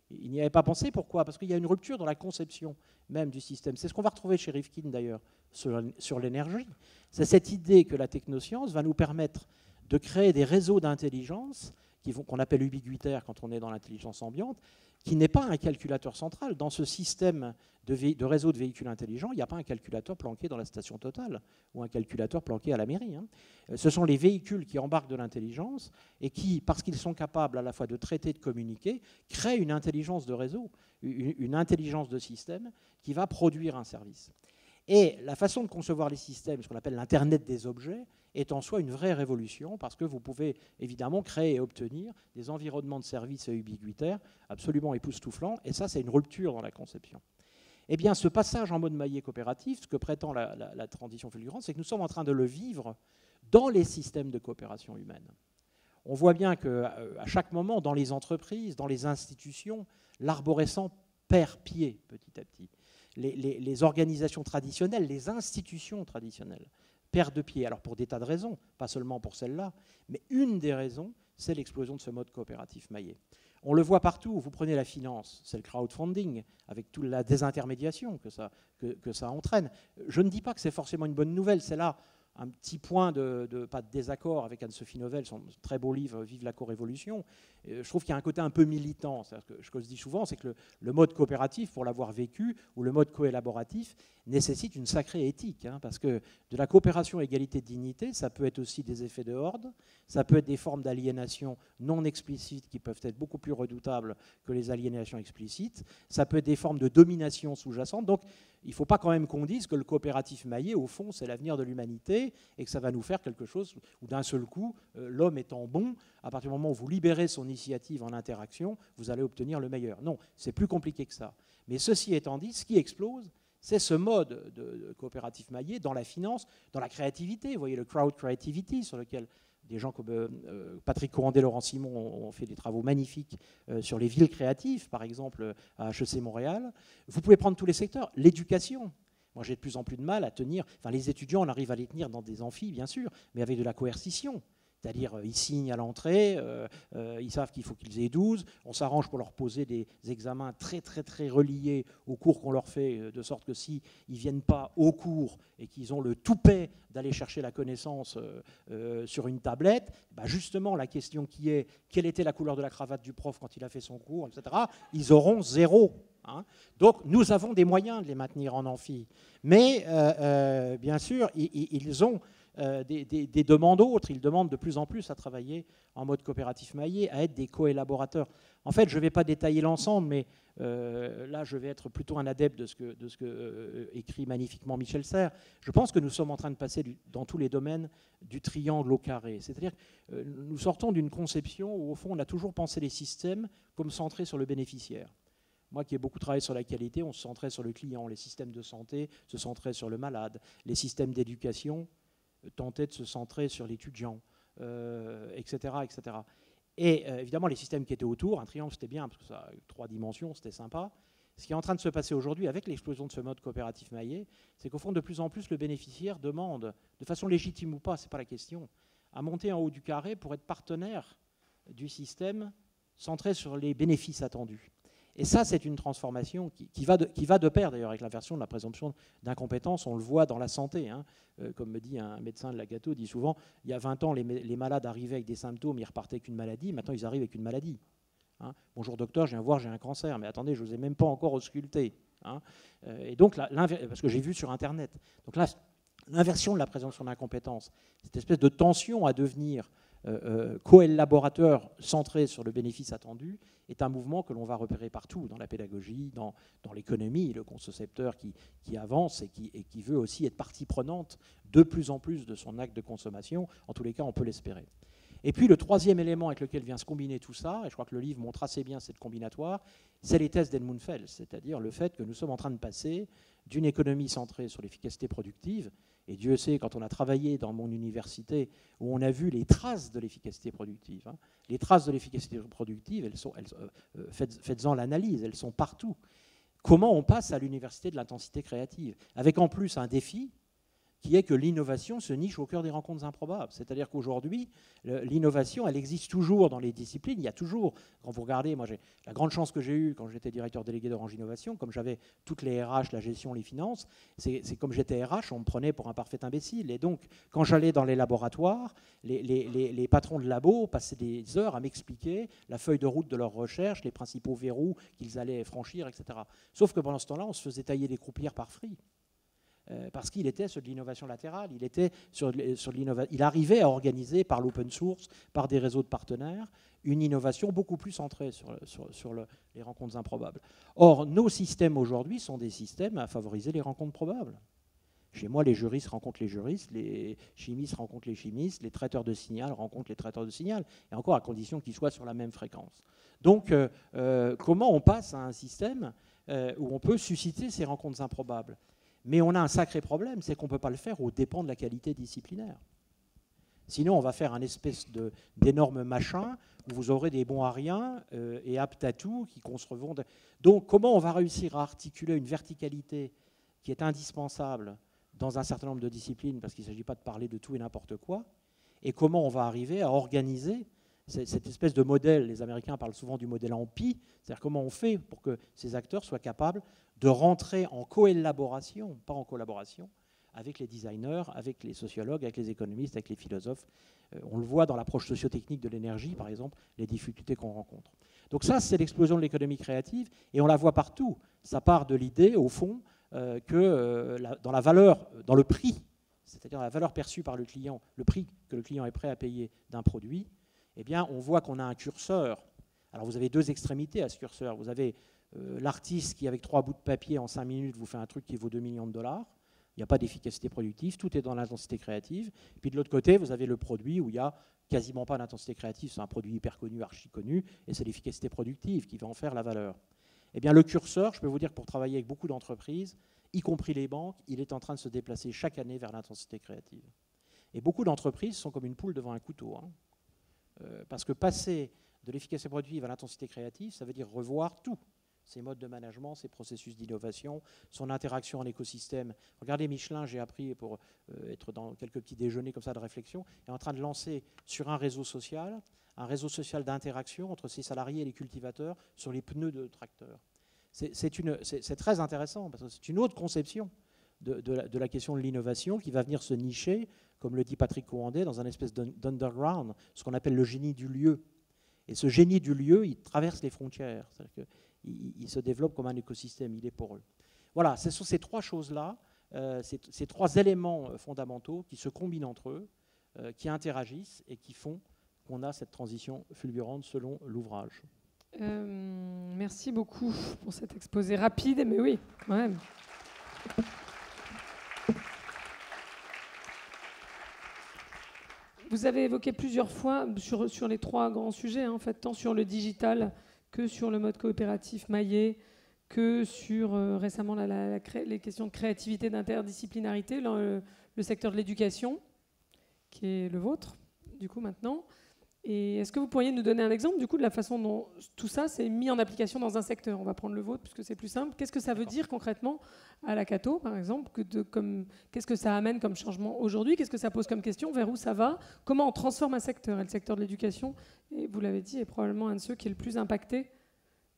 Il n'y avait pas pensé, pourquoi? Parce qu'il y a une rupture dans la conception même du système. C'est ce qu'on va retrouver chez Rifkin, d'ailleurs, sur l'énergie. C'est cette idée que la technoscience va nous permettre de créer des réseaux d'intelligence qu'on appelle ubiquitaires quand on est dans l'intelligence ambiante, qui n'est pas un calculateur central. Dans ce système de réseau de véhicules intelligents, il n'y a pas un calculateur planqué dans la station Total ou un calculateur planqué à la mairie. Ce sont les véhicules qui embarquent de l'intelligence et qui, parce qu'ils sont capables à la fois de traiter et de communiquer, créent une intelligence de réseau, une intelligence de système qui va produire un service. Et la façon de concevoir les systèmes, ce qu'on appelle l'Internet des objets, est en soi une vraie révolution parce que vous pouvez évidemment créer et obtenir des environnements de services ubiquitaires absolument époustouflants. Et ça, c'est une rupture dans la conception. Eh bien, ce passage en mode maillé coopératif, ce que prétend la transition fulgurante, c'est que nous sommes en train de le vivre dans les systèmes de coopération humaine. On voit bien qu'à chaque moment, dans les entreprises, dans les institutions, l'arborescent perd pied petit à petit. Les organisations traditionnelles, les institutions traditionnelles perdent de pied. Alors pour des tas de raisons, pas seulement pour celle-là, mais une des raisons, c'est l'explosion de ce mode coopératif maillé. On le voit partout. Vous prenez la finance, c'est le crowdfunding, avec toute la désintermédiation que ça entraîne. Je ne dis pas que c'est forcément une bonne nouvelle, c'est là un petit point pas de désaccord avec Anne-Sophie Novelle, son très beau livre « Vive la co-révolution ». Je trouve qu'il y a un côté un peu militant. Ce que je dis souvent, c'est que le mode coopératif, pour l'avoir vécu, ou le mode coélaboratif, nécessite une sacrée éthique. Parce que de la coopération, égalité, dignité, ça peut être aussi des effets de horde, ça peut être des formes d'aliénation non explicites qui peuvent être beaucoup plus redoutables que les aliénations explicites, ça peut être des formes de domination sous-jacente. Donc, il ne faut pas quand même qu'on dise que le coopératif maillé, au fond, c'est l'avenir de l'humanité et que ça va nous faire quelque chose où d'un seul coup, l'homme étant bon, à partir du moment où vous libérez son initiative en interaction, vous allez obtenir le meilleur. Non, c'est plus compliqué que ça. Mais ceci étant dit, ce qui explose, c'est ce mode de coopératif maillé dans la finance, dans la créativité. Vous voyez le crowd creativity sur lequel des gens comme Patrick Courandé, Laurent Simon ont fait des travaux magnifiques sur les villes créatives, par exemple à HEC Montréal. Vous pouvez prendre tous les secteurs. L'éducation. Moi, j'ai de plus en plus de mal à tenir. Enfin, les étudiants, on arrive à les tenir dans des amphis, bien sûr, mais avec de la coercition. C'est-à-dire, ils signent à l'entrée, ils savent qu'il faut qu'ils aient 12, on s'arrange pour leur poser des examens très, très, très reliés au cours qu'on leur fait, de sorte que s'ils ne viennent pas au cours et qu'ils ont le toupet d'aller chercher la connaissance sur une tablette, bah justement, la question qui est quelle était la couleur de la cravate du prof quand il a fait son cours, etc., ils auront 0. Donc, nous avons des moyens de les maintenir en amphi. Mais, bien sûr, ils ont des demandes autres. Ils demandent de plus en plus à travailler en mode coopératif maillé, à être des coélaborateurs. En fait, je ne vais pas détailler l'ensemble, mais là, je vais être plutôt un adepte de ce que écrit magnifiquement Michel Serres. Je pense que nous sommes en train de passer dans tous les domaines du triangle au carré. C'est-à-dire que nous sortons d'une conception où, au fond, on a toujours pensé les systèmes comme centrés sur le bénéficiaire. Moi qui ai beaucoup travaillé sur la qualité, on se centrait sur le client. Les systèmes de santé se centraient sur le malade. Les systèmes d'éducation tentaient de se centrer sur l'étudiant, etc., etc. Et évidemment, les systèmes qui étaient autour, un triangle c'était bien, parce que ça a 3 dimensions, c'était sympa. Ce qui est en train de se passer aujourd'hui avec l'explosion de ce mode coopératif maillé, c'est qu'au fond, de plus en plus, le bénéficiaire demande, de façon légitime ou pas, ce n'est pas la question, à monter en haut du carré pour être partenaire du système centré sur les bénéfices attendus. Et ça, c'est une transformation qui va de pair, d'ailleurs, avec l'inversion de la présomption d'incompétence. On le voit dans la santé. Comme me dit un médecin de la Gâteau, dit souvent, il y a 20 ans, les malades arrivaient avec des symptômes, ils repartaient avec une maladie. Maintenant, ils arrivent avec une maladie. Bonjour docteur, je viens voir, j'ai un cancer. Mais attendez, je ne vous ai même pas encore ausculté. Et donc, parce que j'ai vu sur Internet. Donc là, l'inversion de la présomption d'incompétence, cette espèce de tension à devenir coélaborateur centré sur le bénéfice attendu, est un mouvement que l'on va repérer partout, dans la pédagogie, dans l'économie, le concepteur qui avance et qui veut aussi être partie prenante de plus en plus de son acte de consommation. En tous les cas, on peut l'espérer. Et puis le troisième élément avec lequel vient se combiner tout ça, et je crois que le livre montre assez bien cette combinatoire, c'est les thèses d'Edmund Fels, c'est-à-dire le fait que nous sommes en train de passer d'une économie centrée sur l'efficacité productive, et Dieu sait, quand on a travaillé dans mon université, où on a vu les traces de l'efficacité productive, hein, les traces de l'efficacité productive, faites-en l'analyse, elles sont partout. Comment on passe à l'université de l'intensité créative, avec en plus un défi qui est que l'innovation se niche au cœur des rencontres improbables. C'est-à-dire qu'aujourd'hui, l'innovation, elle existe toujours dans les disciplines. Il y a toujours, quand vous regardez, moi, la grande chance que j'ai eue quand j'étais directeur délégué d'Orange Innovation, comme j'avais toutes les RH, la gestion, les finances, c'est comme j'étais RH, on me prenait pour un parfait imbécile. Et donc, quand j'allais dans les laboratoires, les patrons de labo passaient des heures à m'expliquer la feuille de route de leur recherche, les principaux verrous qu'ils allaient franchir, etc. Sauf que pendant ce temps-là, on se faisait tailler des croupières par Free. Parce qu'il était sur de l'innovation latérale, il arrivait à organiser par l'open source, par des réseaux de partenaires, une innovation beaucoup plus centrée sur les rencontres improbables. Or, nos systèmes aujourd'hui sont des systèmes à favoriser les rencontres probables. Chez moi, les juristes rencontrent les juristes, les chimistes rencontrent les chimistes, les traiteurs de signal rencontrent les traiteurs de signal, et encore à condition qu'ils soient sur la même fréquence. Donc, comment on passe à un système où on peut susciter ces rencontres improbables ? Mais on a un sacré problème, c'est qu'on ne peut pas le faire aux dépens de la qualité disciplinaire. Sinon, on va faire un espèce d'énorme machin où vous aurez des bons à rien et aptes à tout qui concevront. Donc, comment on va réussir à articuler une verticalité qui est indispensable dans un certain nombre de disciplines, parce qu'il ne s'agit pas de parler de tout et n'importe quoi, et comment on va arriver à organiser cette espèce de modèle. Les Américains parlent souvent du modèle en pi, c'est-à-dire comment on fait pour que ces acteurs soient capables de rentrer en coélaboration, pas en collaboration, avec les designers, avec les sociologues, avec les économistes, avec les philosophes. On le voit dans l'approche sociotechnique de l'énergie, par exemple, les difficultés qu'on rencontre. Donc ça, c'est l'explosion de l'économie créative, et on la voit partout. Ça part de l'idée, au fond, que dans la valeur, dans le prix, c'est-à-dire la valeur perçue par le client, le prix que le client est prêt à payer d'un produit, eh bien, on voit qu'on a un curseur. Alors, vous avez deux extrémités à ce curseur. Vous avez l'artiste qui, avec 3 bouts de papier, en 5 minutes, vous fait un truc qui vaut 2 millions de dollars. Il n'y a pas d'efficacité productive, tout est dans l'intensité créative. Puis de l'autre côté, vous avez le produit où il n'y a quasiment pas d'intensité créative, c'est un produit hyper connu, archi connu, et c'est l'efficacité productive qui va en faire la valeur. Eh bien, le curseur, je peux vous dire que pour travailler avec beaucoup d'entreprises, y compris les banques, il est en train de se déplacer chaque année vers l'intensité créative. Et beaucoup d'entreprises sont comme une poule devant un couteau. Parce que passer de l'efficacité productive à l'intensité créative, ça veut dire revoir tout. Ses modes de management, ses processus d'innovation, son interaction en écosystème. Regardez Michelin, j'ai appris pour être dans quelques petits déjeuners comme ça de réflexion, est en train de lancer sur un réseau social d'interaction entre ses salariés et les cultivateurs sur les pneus de tracteurs. C'est très intéressant parce que c'est une autre conception de la question de l'innovation qui va venir se nicher, comme le dit Patrick Coandé, dans un espèce d'underground, ce qu'on appelle le génie du lieu. Et ce génie du lieu, il traverse les frontières. C'est-à-dire qu'il se développe comme un écosystème, il est poreux. Voilà, ce sont ces trois choses-là, ces trois éléments fondamentaux qui se combinent entre eux, qui interagissent et qui font qu'on a cette transition fulgurante selon l'ouvrage. Merci beaucoup pour cet exposé rapide, mais oui, quand même. Vous avez évoqué plusieurs fois sur les trois grands sujets, en fait, tant sur le digital que sur le mode coopératif maillé, que sur récemment les questions de créativité, d'interdisciplinarité, le secteur de l'éducation, qui est le vôtre, du coup, maintenant. Et est-ce que vous pourriez nous donner un exemple, du coup, de la façon dont tout ça s'est mis en application dans un secteur ? On va prendre le vôtre, puisque c'est plus simple. Qu'est-ce que ça veut dire concrètement à la Cato, par exemple ? Qu'est-ce que ça amène comme changement aujourd'hui ? Qu'est-ce que ça pose comme question ? Vers où ça va ? Comment on transforme un secteur ? Et le secteur de l'éducation, et vous l'avez dit, est probablement un de ceux qui est le plus impacté.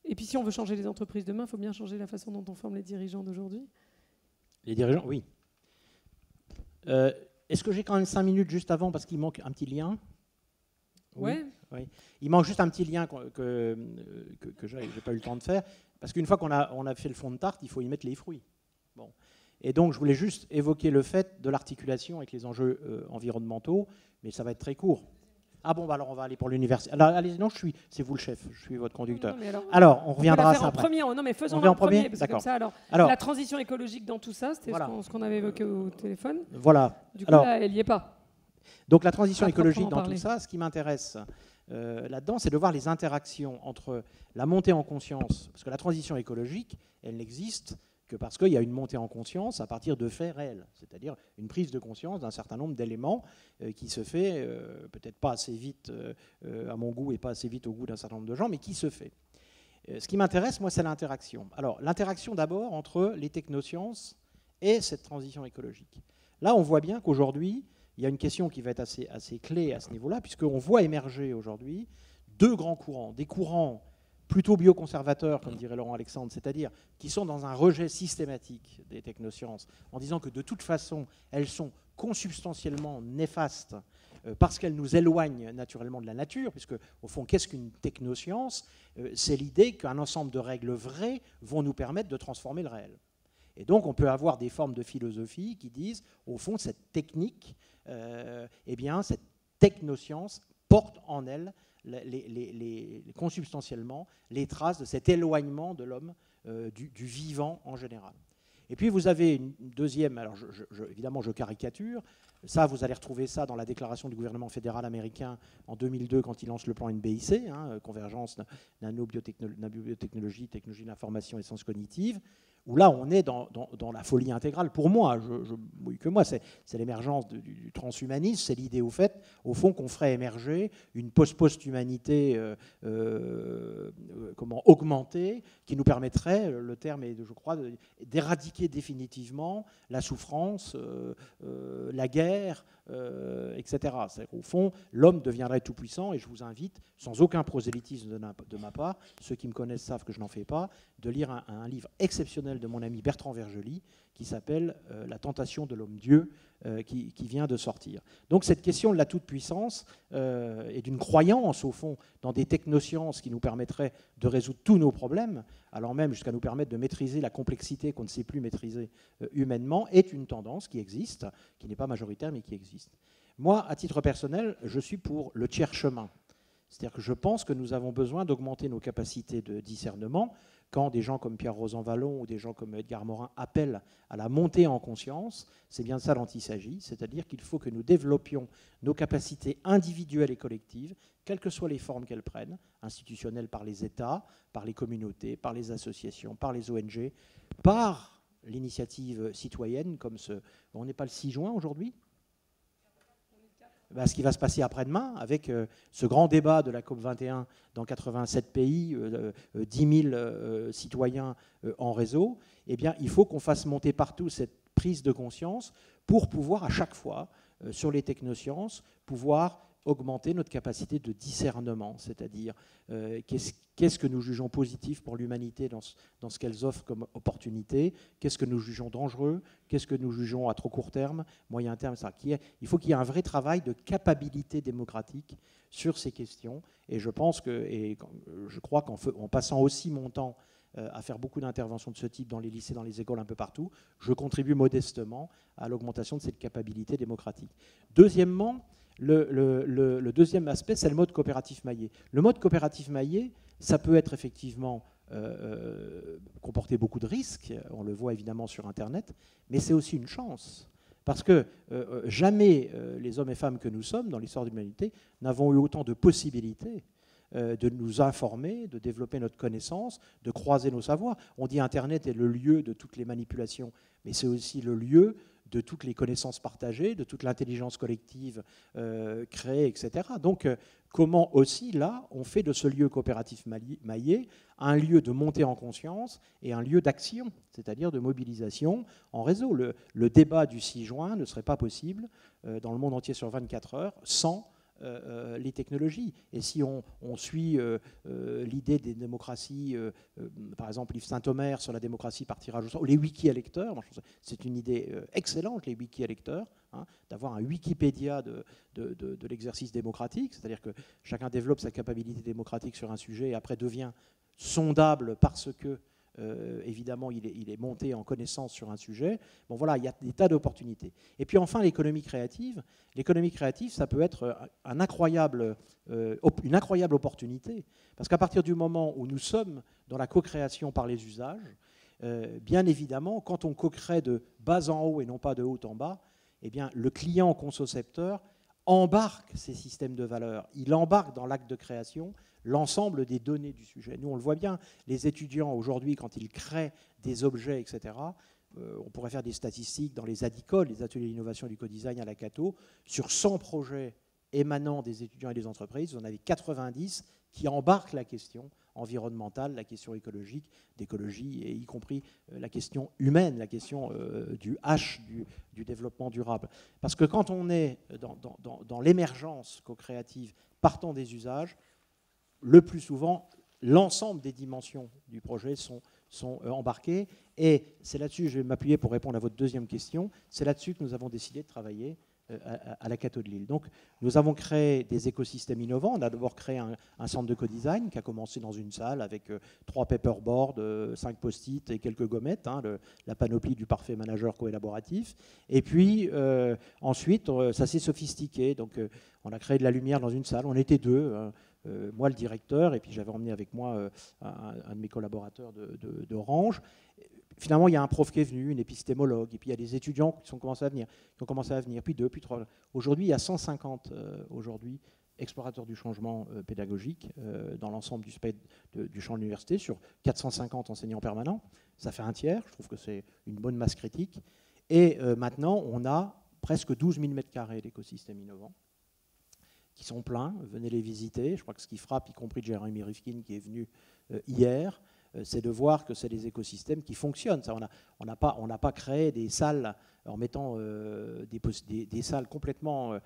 Et puis si on veut changer les entreprises demain, il faut bien changer la façon dont on forme les dirigeants d'aujourd'hui. Les dirigeants, oui. Est-ce que j'ai quand même 5 minutes juste avant, parce qu'il manque un petit lien ? Oui. Oui. Il manque juste un petit lien que je n'ai pas eu le temps de faire, parce qu'une fois qu'on a fait le fond de tarte, il faut y mettre les fruits. Bon. Et donc, je voulais juste évoquer le fait de l'articulation avec les enjeux environnementaux, mais ça va être très court. Ah bon, bah alors on va aller pour l'université. Alors, allez, non, c'est vous le chef, je suis votre conducteur. Non, alors, on reviendra à ça après. Non, mais faisons-le en premier, parce que comme ça, alors, la transition écologique dans tout ça, c'était ce qu'on avait évoqué au téléphone. Voilà. Du coup, là, elle n'y est pas. Donc la transition À écologique proprement dans tout parler. ça, ce qui m'intéresse là-dedans, c'est de voir les interactions entre la montée en conscience, parce que la transition écologique, elle n'existe que parce qu'il y a une montée en conscience à partir de faits réels, c'est-à-dire une prise de conscience d'un certain nombre d'éléments qui se fait, peut-être pas assez vite à mon goût et pas assez vite au goût d'un certain nombre de gens, mais qui se fait. Ce qui m'intéresse, moi, c'est l'interaction. Alors, l'interaction d'abord entre les technosciences et cette transition écologique. Là, on voit bien qu'aujourd'hui, il y a une question qui va être assez clé à ce niveau-là, puisqu'on voit émerger aujourd'hui deux grands courants. Des courants plutôt bioconservateurs, comme dirait Laurent Alexandre, c'est-à-dire qui sont dans un rejet systématique des technosciences, en disant que de toute façon, elles sont consubstantiellement néfastes parce qu'elles nous éloignent naturellement de la nature, puisque au fond, qu'est-ce qu'une technoscience? C'est l'idée qu'un ensemble de règles vraies vont nous permettre de transformer le réel. Et donc, on peut avoir des formes de philosophie qui disent, au fond, cette technique, eh bien, cette technoscience porte en elle consubstantiellement les traces de cet éloignement de l'homme du vivant en général. Et puis vous avez une deuxième, alors évidemment je caricature, ça vous allez retrouver ça dans la déclaration du gouvernement fédéral américain en 2002 quand il lance le plan NBIC, convergence nano-biotechnologie, technologie de l'information et sciences cognitives, où là on est dans la folie intégrale. Pour moi, oui que moi, c'est l'émergence du transhumanisme, c'est l'idée au fond qu'on ferait émerger une post-humanité augmentée qui nous permettrait, le terme est, je crois, d'éradiquer définitivement la souffrance, la guerre, etc. Au fond, l'homme deviendrait tout puissant, et je vous invite, sans aucun prosélytisme de ma part, ceux qui me connaissent savent que je n'en fais pas, de lire un livre exceptionnel de mon ami Bertrand Vergely qui s'appelle « La tentation de l'homme-dieu », qui vient de sortir. Donc cette question de la toute-puissance et d'une croyance, au fond, dans des technosciences qui nous permettraient de résoudre tous nos problèmes, alors même jusqu'à nous permettre de maîtriser la complexité qu'on ne sait plus maîtriser humainement, est une tendance qui existe, qui n'est pas majoritaire, mais qui existe. Moi, à titre personnel, je suis pour le tiers chemin. C'est-à-dire que je pense que nous avons besoin d'augmenter nos capacités de discernement. Quand des gens comme Pierre Rosanvallon ou des gens comme Edgar Morin appellent à la montée en conscience, c'est bien de ça dont il s'agit, c'est-à-dire qu'il faut que nous développions nos capacités individuelles et collectives, quelles que soient les formes qu'elles prennent, institutionnelles par les États, par les communautés, par les associations, par les ONG, par l'initiative citoyenne, comme on n'est pas le 6 juin aujourd'hui ? Ce qui va se passer après-demain, avec ce grand débat de la COP21 dans 87 pays, 10 000 citoyens en réseau, eh bien, il faut qu'on fasse monter partout cette prise de conscience pour pouvoir, à chaque fois, sur les technosciences, pouvoir augmenter notre capacité de discernement, c'est-à-dire qu'est-ce que nous jugeons positif pour l'humanité dans ce qu'elles offrent comme opportunité, qu'est-ce que nous jugeons dangereux, qu'est-ce que nous jugeons à trop court terme, moyen terme, ça. Il faut qu'il y ait un vrai travail de capacité démocratique sur ces questions, et je pense je crois qu'en passant aussi mon temps à faire beaucoup d'interventions de ce type dans les lycées, dans les écoles, un peu partout, je contribue modestement à l'augmentation de cette capacité démocratique. Deuxièmement, le deuxième aspect, c'est le mode coopératif maillé. Le mode coopératif maillé, ça peut être effectivement comporter beaucoup de risques, on le voit évidemment sur Internet, mais c'est aussi une chance. Parce que jamais les hommes et femmes que nous sommes, dans l'histoire de l'humanité, n'avons eu autant de possibilités de nous informer, de développer notre connaissance, de croiser nos savoirs. On dit Internet est le lieu de toutes les manipulations, mais c'est aussi le lieu de toutes les connaissances partagées, de toute l'intelligence collective créée, etc. Donc, comment aussi, là, on fait de ce lieu coopératif maillé un lieu de montée en conscience et un lieu d'action, c'est-à-dire de mobilisation en réseau. Le débat du 6 juin ne serait pas possible dans le monde entier sur 24 heures sans les technologies. Et si on suit l'idée des démocraties, par exemple Yves Saint-Omer sur la démocratie par tirage au sort, ou les wiki-électeurs, c'est une idée excellente, les wiki-électeurs, d'avoir un Wikipédia de l'exercice démocratique, c'est-à-dire que chacun développe sa capacité démocratique sur un sujet et après devient sondable parce que évidemment, il est monté en connaissance sur un sujet. Bon, voilà, il y a des tas d'opportunités. Et puis enfin, l'économie créative. L'économie créative, ça peut être une incroyable opportunité, parce qu'à partir du moment où nous sommes dans la co-création par les usages, bien évidemment, quand on co-crée de bas en haut et non pas de haut en bas, eh bien, le client concepteur embarque ces systèmes de valeurs, il embarque dans l'acte de création l'ensemble des données du sujet. Nous, on le voit bien, les étudiants aujourd'hui, quand ils créent des objets, etc., on pourrait faire des statistiques dans les ADICOL, les ateliers d'innovation du co-design à la Cato, sur 100 projets émanant des étudiants et des entreprises, vous en avez 90 qui embarquent la question environnementale, la question écologique, d'écologie, et y compris la question humaine, la question du H, du développement durable. Parce que quand on est dans l'émergence co-créative partant des usages, le plus souvent, l'ensemble des dimensions du projet sont embarquées. Et c'est là-dessus, je vais m'appuyer pour répondre à votre deuxième question, c'est là-dessus que nous avons décidé de travailler à la Cato de Lille. Donc, nous avons créé des écosystèmes innovants. On a d'abord créé un centre de co-design qui a commencé dans une salle avec 3 paperboards, 5 post-it et quelques gommettes, la panoplie du parfait manager coélaboratif. Et puis, ensuite, ça s'est sophistiqué. Donc, on a créé de la lumière dans une salle. On était 2. Moi, le directeur, et puis j'avais emmené avec moi un de mes collaborateurs d'Orange. Finalement, il y a un prof qui est venu, une épistémologue, et puis il y a des étudiants qui ont commencé à venir, puis 2, puis 3. Aujourd'hui, il y a 150 explorateurs du changement pédagogique dans l'ensemble du champ de l'université, sur 450 enseignants permanents. Ça fait un tiers, je trouve que c'est une bonne masse critique. Et maintenant, on a presque 12 000 m² d'écosystèmes innovants qui sont pleins, venez les visiter. Je crois que ce qui frappe, y compris Jeremy Rifkin qui est venu hier, c'est de voir que c'est des écosystèmes qui fonctionnent. Ça, on n'a pas créé des salles en mettant des salles complètement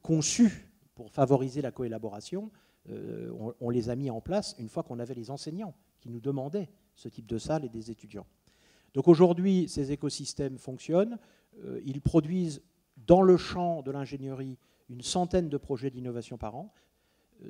conçues pour favoriser la coélaboration. On les a mis en place une fois qu'on avait les enseignants qui nous demandaient ce type de salle et des étudiants. Donc aujourd'hui, ces écosystèmes fonctionnent. Ils produisent dans le champ de l'ingénierie une centaine de projets d'innovation par an.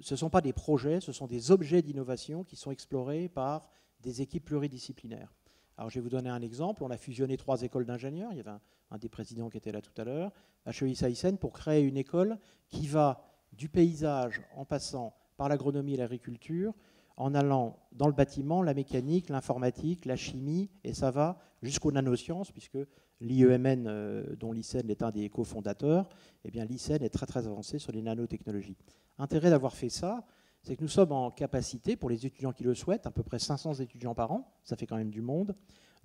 Ce ne sont pas des projets, ce sont des objets d'innovation qui sont explorés par des équipes pluridisciplinaires. Alors je vais vous donner un exemple. On a fusionné 3 écoles d'ingénieurs. Il y avait un des présidents qui était là tout à l'heure, HEI Saïsen, pour créer une école qui va du paysage en passant par l'agronomie et l'agriculture, en allant dans le bâtiment, la mécanique, l'informatique, la chimie, et ça va jusqu'aux nanosciences, puisque l'IEMN, dont l'ICEN est un des cofondateurs, eh bien l'ICEN est très très avancé sur les nanotechnologies. Intérêt d'avoir fait ça, c'est que nous sommes en capacité, pour les étudiants qui le souhaitent, à peu près 500 étudiants par an, ça fait quand même du monde,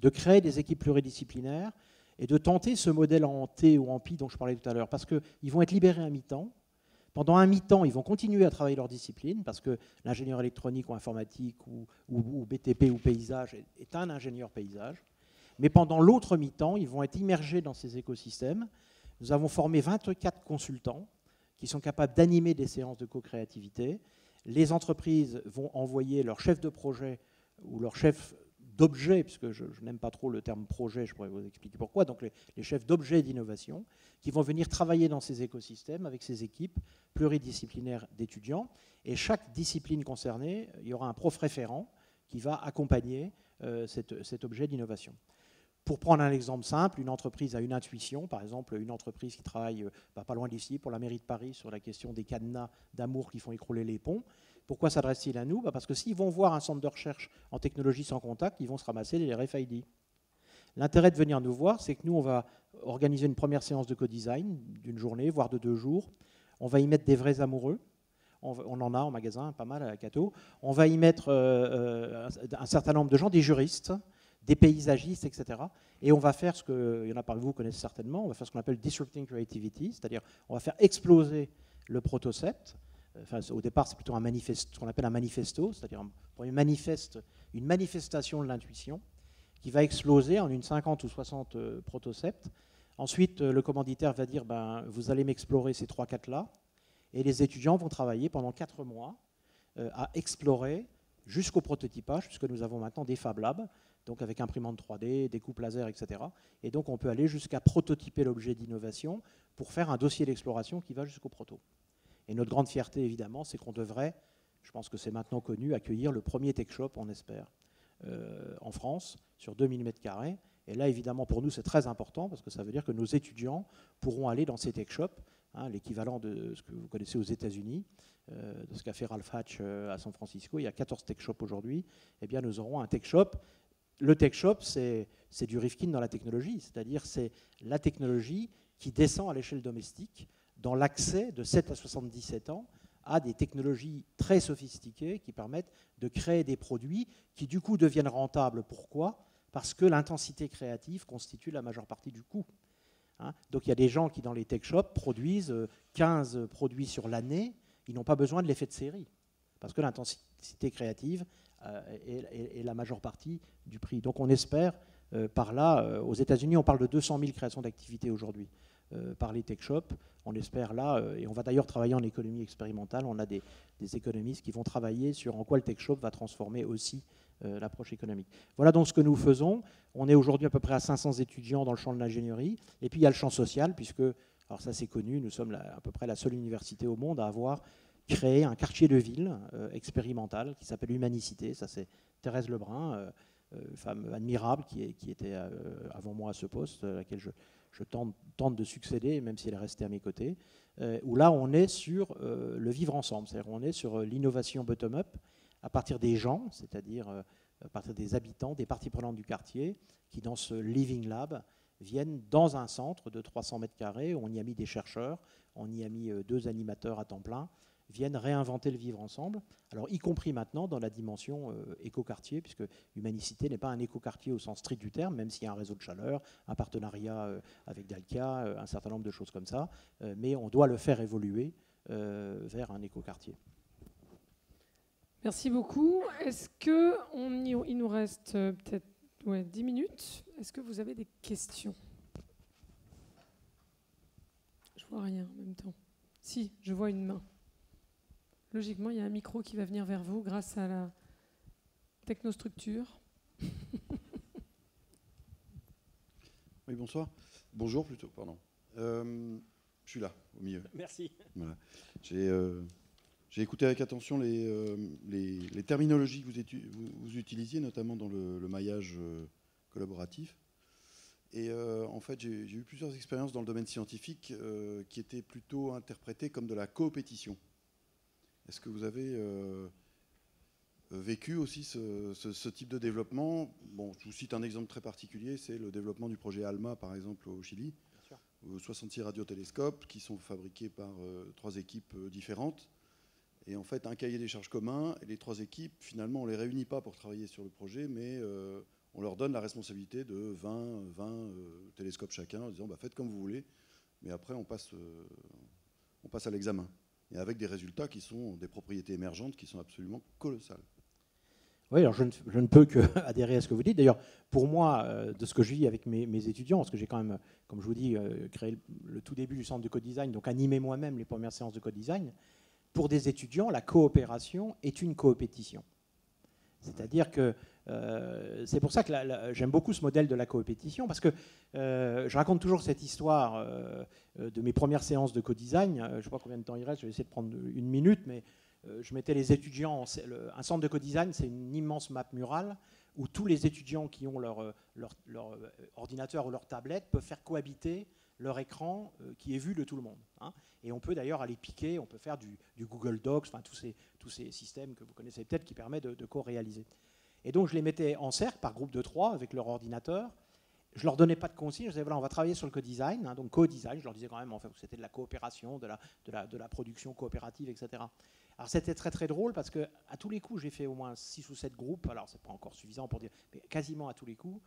de créer des équipes pluridisciplinaires et de tenter ce modèle en T ou en Pi dont je parlais tout à l'heure, parce qu'ils vont être libérés à mi-temps. Pendant un mi-temps, ils vont continuer à travailler leur discipline, parce que l'ingénieur électronique ou informatique ou BTP ou paysage est un ingénieur paysage. Mais pendant l'autre mi-temps, ils vont être immergés dans ces écosystèmes. Nous avons formé 24 consultants qui sont capables d'animer des séances de co-créativité. Les entreprises vont envoyer leur chef de projet ou leur chef d'objet, puisque je n'aime pas trop le terme projet, je pourrais vous expliquer pourquoi, donc les chefs d'objets d'innovation, qui vont venir travailler dans ces écosystèmes avec ces équipes pluridisciplinaires d'étudiants. Et chaque discipline concernée, il y aura un prof référent qui va accompagner cet objet d'innovation. Pour prendre un exemple simple, une entreprise a une intuition, par exemple une entreprise qui travaille pas loin d'ici pour la mairie de Paris sur la question des cadenas d'amour qui font écrouler les ponts. Pourquoi s'adresse-t-il à nous ? Parce que s'ils vont voir un centre de recherche en technologie sans contact, ils vont se ramasser les RFID. L'intérêt de venir nous voir, c'est que nous, on va organiser une première séance de co-design d'une journée, voire de 2 jours. On va y mettre des vrais amoureux. On en a en magasin, pas mal à la Cato. On va y mettre un certain nombre de gens, des juristes, des paysagistes, etc. Et on va faire ce que, il y en a parmi vous connaissent certainement, on va faire ce qu'on appelle disrupting creativity, c'est-à-dire on va faire exploser le protocept. Enfin, au départ, c'est plutôt ce qu'on appelle un manifesto, c'est-à-dire une manifestation de l'intuition qui va exploser en une 50 ou 60 protocepts. Ensuite, le commanditaire va dire vous allez m'explorer ces 3-4 là, et les étudiants vont travailler pendant 4 mois à explorer jusqu'au prototypage, puisque nous avons maintenant des Fab Labs, donc avec imprimante 3D, découpe laser, etc. Et donc on peut aller jusqu'à prototyper l'objet d'innovation pour faire un dossier d'exploration qui va jusqu'au proto. Et notre grande fierté, évidemment, c'est qu'on devrait, je pense que c'est maintenant connu, accueillir le premier tech shop, on espère, en France, sur 2000 m². Et là, évidemment, pour nous, c'est très important, parce que ça veut dire que nos étudiants pourront aller dans ces tech shops, l'équivalent de ce que vous connaissez aux États-Unis, de ce qu'a fait Ralph Hatch à San Francisco. Il y a 14 tech shops aujourd'hui. Eh bien, nous aurons un tech shop. Le tech shop, c'est du Rifkin dans la technologie, c'est-à-dire c'est la technologie qui descend à l'échelle domestique dans l'accès de 7 à 77 ans à des technologies très sophistiquées qui permettent de créer des produits qui du coup deviennent rentables. Pourquoi ? Parce que l'intensité créative constitue la majeure partie du coût. Donc il y a des gens qui dans les tech shops produisent 15 produits sur l'année, ils n'ont pas besoin de l'effet de série, parce que l'intensité créative est la majeure partie du prix. Donc on espère par là, aux États-Unis on parle de 200 000 créations d'activités aujourd'hui par les tech shops, on espère là, et on va d'ailleurs travailler en économie expérimentale, on a des économistes qui vont travailler sur en quoi le tech shop va transformer aussi l'approche économique. Voilà donc ce que nous faisons. On est aujourd'hui à peu près à 500 étudiants dans le champ de l'ingénierie. Et puis il y a le champ social, puisque, alors ça c'est connu, nous sommes à peu près la seule université au monde à avoir créé un quartier de ville expérimental qui s'appelle Humanicité. Ça c'est Thérèse Lebrun, femme admirable qui était avant moi à ce poste, à laquelle je tente de succéder, même si elle est restée à mes côtés. Où là on est sur le vivre ensemble, c'est-à-dire on est sur l'innovation bottom-up, à partir des gens, c'est-à-dire à partir des habitants, des parties prenantes du quartier, qui dans ce Living Lab viennent dans un centre de 300 mètres carrés, on y a mis des chercheurs, on y a mis 2 animateurs à temps plein, viennent réinventer le vivre ensemble, alors y compris maintenant dans la dimension écoquartier, puisque Humanicité n'est pas un écoquartier au sens strict du terme, même s'il y a un réseau de chaleur, un partenariat avec Dalkia, un certain nombre de choses comme ça, mais on doit le faire évoluer vers un écoquartier. Merci beaucoup. Est-ce qu'il nous reste peut-être 10 minutes. Est-ce que vous avez des questions? Je vois rien en même temps. Si, je vois une main. Logiquement, il y a un micro qui va venir vers vous grâce à la technostructure. Oui, bonsoir. Bonjour plutôt, pardon. Je suis là, au milieu. Merci. Voilà. J'ai écouté avec attention les terminologies que vous utilisiez, notamment dans le maillage collaboratif. Et en fait, j'ai eu plusieurs expériences dans le domaine scientifique qui étaient plutôt interprétées comme de la coopétition. Est-ce que vous avez vécu aussi ce type de développement? Bon, je vous cite un exemple très particulier, c'est le développement du projet ALMA, par exemple, au Chili. 66 radiotélescopes qui sont fabriqués par 3 équipes différentes. Et en fait, un cahier des charges commun, et les 3 équipes, finalement, on ne les réunit pas pour travailler sur le projet, mais on leur donne la responsabilité de 20 télescopes chacun, en disant bah, faites comme vous voulez, mais après on passe à l'examen. Et avec des résultats qui sont des propriétés émergentes qui sont absolument colossales. Oui, alors je ne peux que adhérer à ce que vous dites. D'ailleurs, pour moi, de ce que je vis avec mes étudiants, parce que j'ai quand même, comme je vous dis, créé le tout début du centre de co-design, donc animé moi-même les premières séances de co-design, pour des étudiants, la coopération est une coopétition. C'est-à-dire que c'est pour ça que j'aime beaucoup ce modèle de la coopétition, parce que je raconte toujours cette histoire de mes premières séances de co-design. Je ne sais pas combien de temps il reste, je vais essayer de prendre 1 minute, mais je mettais les étudiants, un centre de co-design, c'est une immense map murale où tous les étudiants qui ont leur ordinateur ou leur tablette peuvent faire cohabiter leur écran qui est vu de tout le monde. Hein. Et on peut d'ailleurs aller piquer, on peut faire du Google Docs, enfin tous ces systèmes que vous connaissez peut-être qui permettent de co-réaliser. Et donc je les mettais en cercle par groupe de 3 avec leur ordinateur. Je ne leur donnais pas de consignes, je disais voilà, on va travailler sur le co-design. Hein, donc co-design, je leur disais quand même en fait, que c'était de la coopération, de la production coopérative, etc. Alors c'était très très drôle parce qu'à tous les coups, j'ai fait au moins 6 ou 7 groupes, alors c'est pas encore suffisant pour dire, mais quasiment à tous les coups.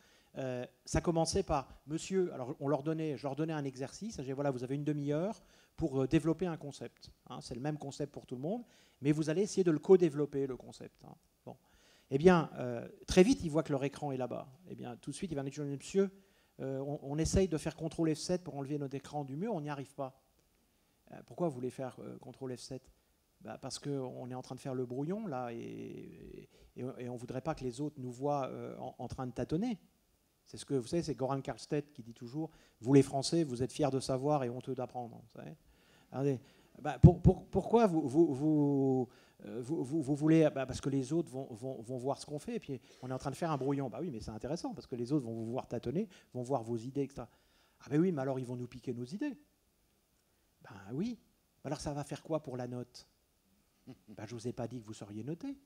Ça commençait par monsieur, alors je leur donnais un exercice, je disais voilà, vous avez 1 demi-heure pour développer un concept. Hein, c'est le même concept pour tout le monde, mais vous allez essayer de le co-développer, le concept. Hein. Bon. Eh bien, très vite, ils voient que leur écran est là-bas. Eh bien, tout de suite, il va me dire monsieur, on essaye de faire CTRL F7 pour enlever notre écran du mur, on n'y arrive pas. Pourquoi vous voulez faire CTRL F7 ? Bah parce qu'on est en train de faire le brouillon, là, et on ne voudrait pas que les autres nous voient en train de tâtonner. C'est ce que, vous savez, c'est Goran Karlstedt qui dit toujours « Vous les Français, vous êtes fiers de savoir et honteux d'apprendre. » Bah, pourquoi vous voulez... Bah parce que les autres vont voir ce qu'on fait, et puis on est en train de faire un brouillon. Bah oui, mais c'est intéressant, parce que les autres vont vous voir tâtonner, vont voir vos idées, etc. Ah ben oui, mais alors ils vont nous piquer nos idées. Ben oui. Alors ça va faire quoi pour la note? Ben, je ne vous ai pas dit que vous seriez noté.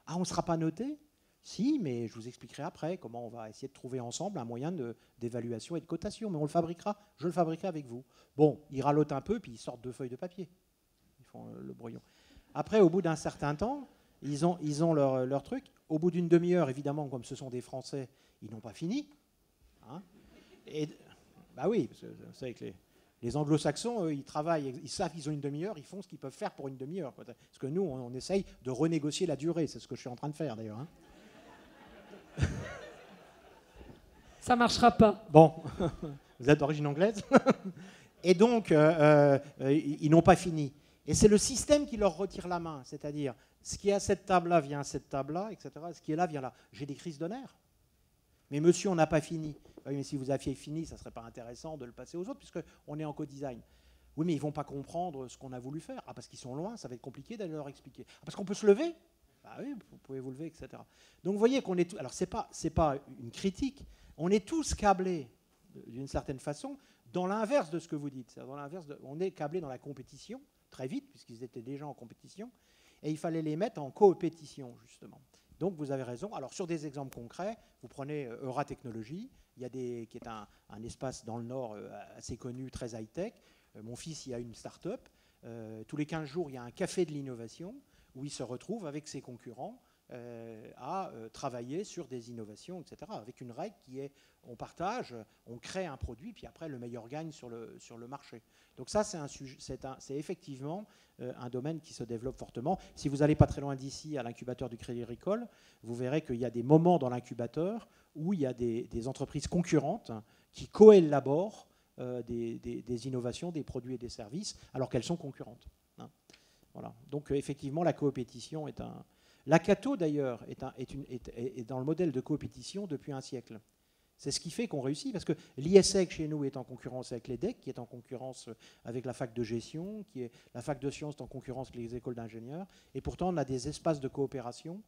Ah, on ne sera pas noté? Si, mais je vous expliquerai après comment on va essayer de trouver ensemble un moyen d'évaluation et de cotation. Mais on le fabriquera, je le fabriquerai avec vous. Bon, ils ralotent un peu, puis ils sortent 2 feuilles de papier. Ils font le brouillon. Après, au bout d'un certain temps, ils ont leur truc. Au bout d'une demi-heure, évidemment, comme ce sont des Français, ils n'ont pas fini. Hein, et, bah oui, parce que vous savez que les Anglo-Saxons, eux, ils travaillent, ils savent qu'ils ont une demi-heure, ils font ce qu'ils peuvent faire pour une demi-heure. Parce que nous, on essaye de renégocier la durée. C'est ce que je suis en train de faire, d'ailleurs. Hein. Ça ne marchera pas. Bon, vous êtes d'origine anglaise. Et donc, ils n'ont pas fini. Et c'est le système qui leur retire la main. C'est-à-dire, ce qui est à cette table-là vient à cette table-là, etc. Ce qui est là vient là. J'ai des crises de nerfs. Mais monsieur, on n'a pas fini. Oui, mais si vous aviez fini, ça ne serait pas intéressant de le passer aux autres, puisqu'on est en co-design. Oui, mais ils ne vont pas comprendre ce qu'on a voulu faire. Ah, parce qu'ils sont loin, ça va être compliqué d'aller leur expliquer. Ah, parce qu'on peut se lever. Ah oui, vous pouvez vous lever, etc. Donc vous voyez qu'on est... Alors, ce n'est pas une critique. On est tous câblés, d'une certaine façon, dans l'inverse de ce que vous dites. On est câblés dans la compétition, très vite, puisqu'ils étaient déjà en compétition, et il fallait les mettre en coopétition, justement. Donc vous avez raison. Alors sur des exemples concrets, vous prenez Euratechnologie, qui est un espace dans le Nord assez connu, très high-tech. Mon fils, il y a une start-up. Tous les 15 jours, il y a un café de l'innovation où il se retrouve avec ses concurrents à travailler sur des innovations, etc. Avec une règle qui est, on partage, on crée un produit, puis après le meilleur gagne sur le marché. Donc ça, c'est effectivement un domaine qui se développe fortement. Si vous n'allez pas très loin d'ici, à l'incubateur du Crédit Agricole, vous verrez qu'il y a des moments dans l'incubateur où il y a des entreprises concurrentes qui coélaborent des innovations, des produits et des services, alors qu'elles sont concurrentes. Hein. Voilà. Donc effectivement, la coopétition est un... L'Akato, d'ailleurs, est dans le modèle de coopétition depuis un siècle. C'est ce qui fait qu'on réussit, parce que l'ISEC, chez nous, est en concurrence avec l'EDEC, qui est en concurrence avec la fac de gestion, la fac de sciences est en concurrence avec les écoles d'ingénieurs, et pourtant, on a des espaces de coopération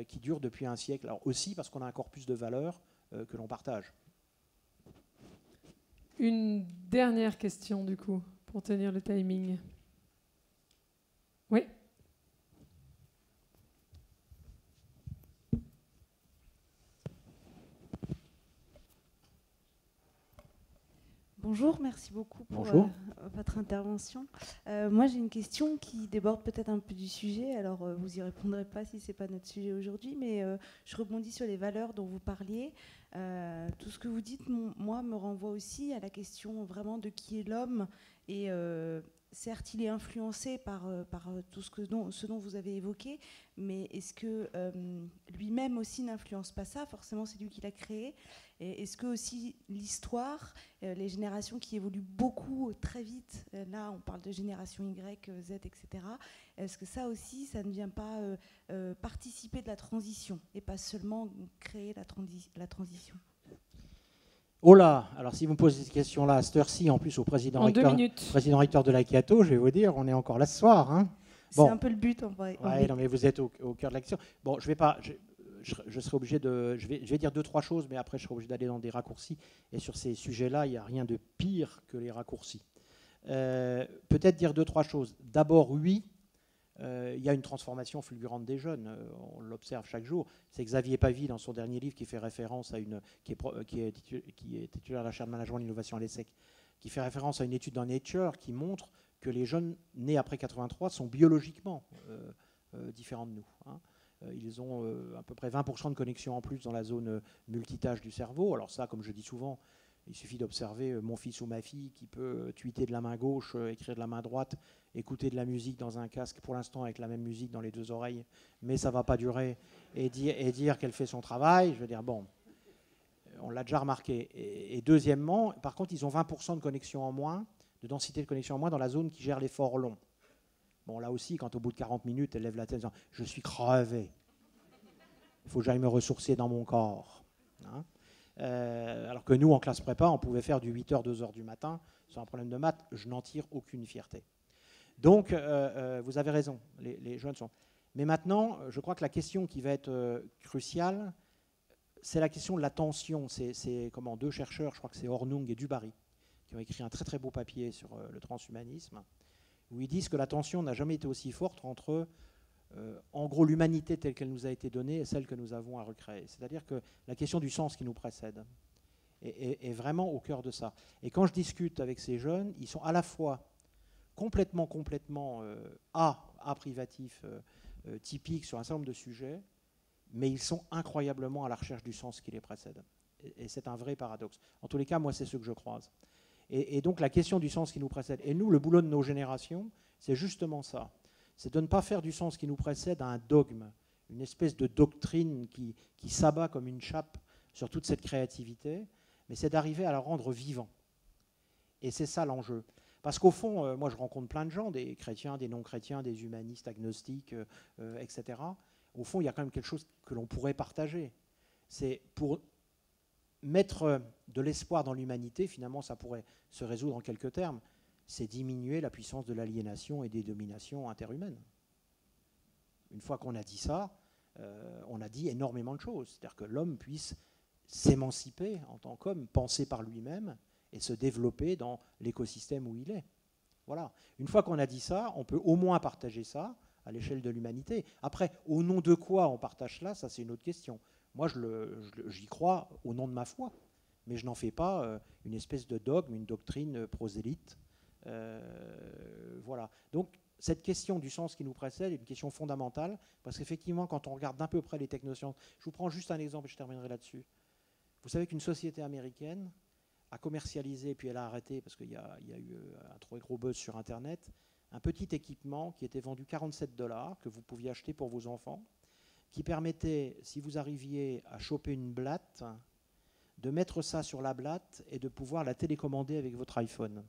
qui durent depuis un siècle. Alors aussi parce qu'on a un corpus de valeurs que l'on partage. Une dernière question, du coup, pour tenir le timing. Oui. Bonjour, merci beaucoup pour votre intervention. Moi, j'ai une question qui déborde peut-être un peu du sujet. Alors, vous n'y répondrez pas si ce n'est pas notre sujet aujourd'hui, mais je rebondis sur les valeurs dont vous parliez. Tout ce que vous dites, moi, me renvoie aussi à la question vraiment de qui est l'homme. Et certes, il est influencé par tout ce dont vous avez évoqué, mais est-ce que lui-même aussi n'influence pas ça? Forcément, c'est lui qui l'a créé. Et est-ce que aussi l'histoire, les générations qui évoluent beaucoup, très vite, là on parle de génération Y, Z, etc., est-ce que ça aussi, ça ne vient pas participer de la transition et pas seulement créer la transition? Oh là, alors si vous me posez cette question-là à cette heure-ci, en plus au président recteur de l'Akato, je vais vous dire, on est encore là ce soir. Hein. Bon. C'est un peu le but en vrai. Ouais, non, mais vous êtes au cœur de l'action. Bon, je serai obligé de... Je vais dire 2-3 choses, mais après je serai obligé d'aller dans des raccourcis. Et sur ces sujets-là, il n'y a rien de pire que les raccourcis. Peut-être dire 2-3 choses. D'abord, oui, il y a une transformation fulgurante des jeunes. On l'observe chaque jour. C'est Xavier Pavie, dans son dernier livre, qui fait référence à qui est titulaire de la chaire de management et d'innovation à l'ESSEC, qui fait référence à une étude dans Nature qui montre que les jeunes nés après 83 sont biologiquement différents de nous. Hein. Ils ont à peu près 20% de connexion en plus dans la zone multitâche du cerveau. Alors ça, comme je dis souvent, il suffit d'observer mon fils ou ma fille qui peut tweeter de la main gauche, écrire de la main droite, écouter de la musique dans un casque, pour l'instant avec la même musique dans les 2 oreilles, mais ça ne va pas durer, et dire qu'elle fait son travail. Je veux dire, bon, on l'a déjà remarqué. Et deuxièmement, par contre, ils ont 20% de connexion en moins, de densité de connexion en moins dans la zone qui gère l'effort long. Bon, là aussi, quand au bout de 40 minutes, elle lève la tête en disant « Je suis crevé. Il faut que j'aille me ressourcer dans mon corps. Hein ». Alors que nous, en classe prépa, on pouvait faire du 8h, 2h du matin sur un problème de maths. Je n'en tire aucune fierté. Donc, vous avez raison, les jeunes sont... Mais maintenant, je crois que la question qui va être cruciale, c'est la question de l'attention. C'est 2 chercheurs, je crois que c'est Hornung et Dubarry, qui ont écrit un très très beau papier sur le transhumanisme, où ils disent que l'attention n'a jamais été aussi forte entre en gros, l'humanité telle qu'elle nous a été donnée est celle que nous avons à recréer. C'est-à-dire que la question du sens qui nous précède est vraiment au cœur de ça. Et quand je discute avec ces jeunes, ils sont à la fois complètement privatifs, typiques sur un certain nombre de sujets, mais ils sont incroyablement à la recherche du sens qui les précède. Et c'est un vrai paradoxe. En tous les cas, moi, c'est ce que je croise. Et donc, la question du sens qui nous précède. Et nous, le boulot de nos générations, c'est justement ça. C'est de ne pas faire du sens qui nous précède un dogme, une espèce de doctrine qui s'abat comme une chape sur toute cette créativité, mais c'est d'arriver à la rendre vivant. Et c'est ça l'enjeu. Parce qu'au fond, moi je rencontre plein de gens, des chrétiens, des non-chrétiens, des humanistes, agnostiques, etc. Au fond, il y a quand même quelque chose que l'on pourrait partager. C'est pour mettre de l'espoir dans l'humanité, finalement ça pourrait se résoudre en quelques termes, c'est diminuer la puissance de l'aliénation et des dominations interhumaines. Une fois qu'on a dit ça, on a dit énormément de choses. C'est-à-dire que l'homme puisse s'émanciper en tant qu'homme, penser par lui-même et se développer dans l'écosystème où il est. Voilà. Une fois qu'on a dit ça, on peut au moins partager ça à l'échelle de l'humanité. Après, au nom de quoi on partage cela, ça c'est une autre question. Moi, j'y crois au nom de ma foi, mais je n'en fais pas une espèce de dogme, une doctrine prosélyte. Voilà. Donc, cette question du sens qui nous précède est une question fondamentale, parce qu'effectivement, quand on regarde d'un peu près les technosciences, je vous prends juste un exemple et je terminerai là-dessus. Vous savez qu'une société américaine a commercialisé, puis elle a arrêté, parce qu'il y a eu un trop gros buzz sur Internet, un petit équipement qui était vendu 47 $, que vous pouviez acheter pour vos enfants, qui permettait, si vous arriviez à choper une blatte, de mettre ça sur la blatte et de pouvoir la télécommander avec votre iPhone.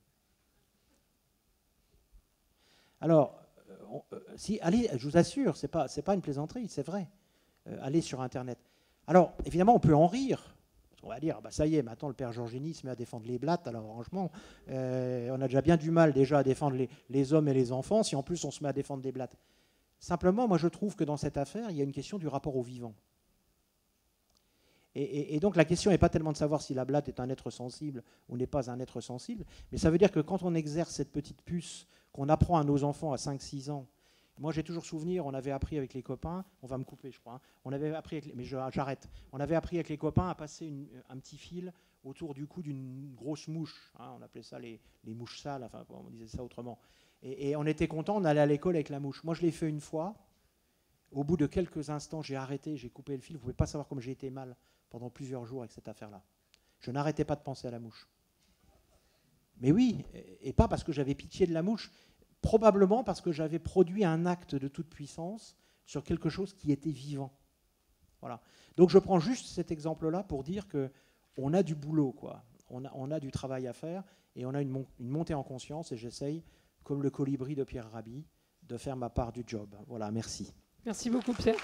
Alors, allez, je vous assure, c'est pas une plaisanterie, c'est vrai. Allez sur Internet. Alors, évidemment, on peut en rire. On va dire, bah ça y est, maintenant le père Georgini se met à défendre les blattes. Alors, franchement, on a déjà bien du mal déjà à défendre les hommes et les enfants, si en plus on se met à défendre des blattes. Simplement, moi je trouve que dans cette affaire, il y a une question du rapport au vivant. Et donc la question n'est pas tellement de savoir si la blatte est un être sensible ou n'est pas un être sensible, mais ça veut dire que quand on exerce cette petite puce qu'on apprend à nos enfants à 5-6 ans, moi j'ai toujours souvenir, on avait appris avec les copains, on va me couper je crois, hein, on avait appris mais j'arrête, on avait appris avec les copains à passer un petit fil autour du cou d'une grosse mouche, hein, on appelait ça les mouches sales, enfin on disait ça autrement, et on était content, on allait à l'école avec la mouche. Moi je l'ai fait une fois, au bout de quelques instants j'ai arrêté, j'ai coupé le fil, vous ne pouvez pas savoir comme j'ai été mal pendant plusieurs jours avec cette affaire-là. Je n'arrêtais pas de penser à la mouche. Mais oui, et pas parce que j'avais pitié de la mouche, probablement parce que j'avais produit un acte de toute puissance sur quelque chose qui était vivant. Voilà. Donc je prends juste cet exemple-là pour dire qu'on a du boulot, quoi. On a du travail à faire et on a une montée en conscience et j'essaye, comme le colibri de Pierre Rabhi, de faire ma part du job. Voilà, merci. Merci beaucoup Pierre.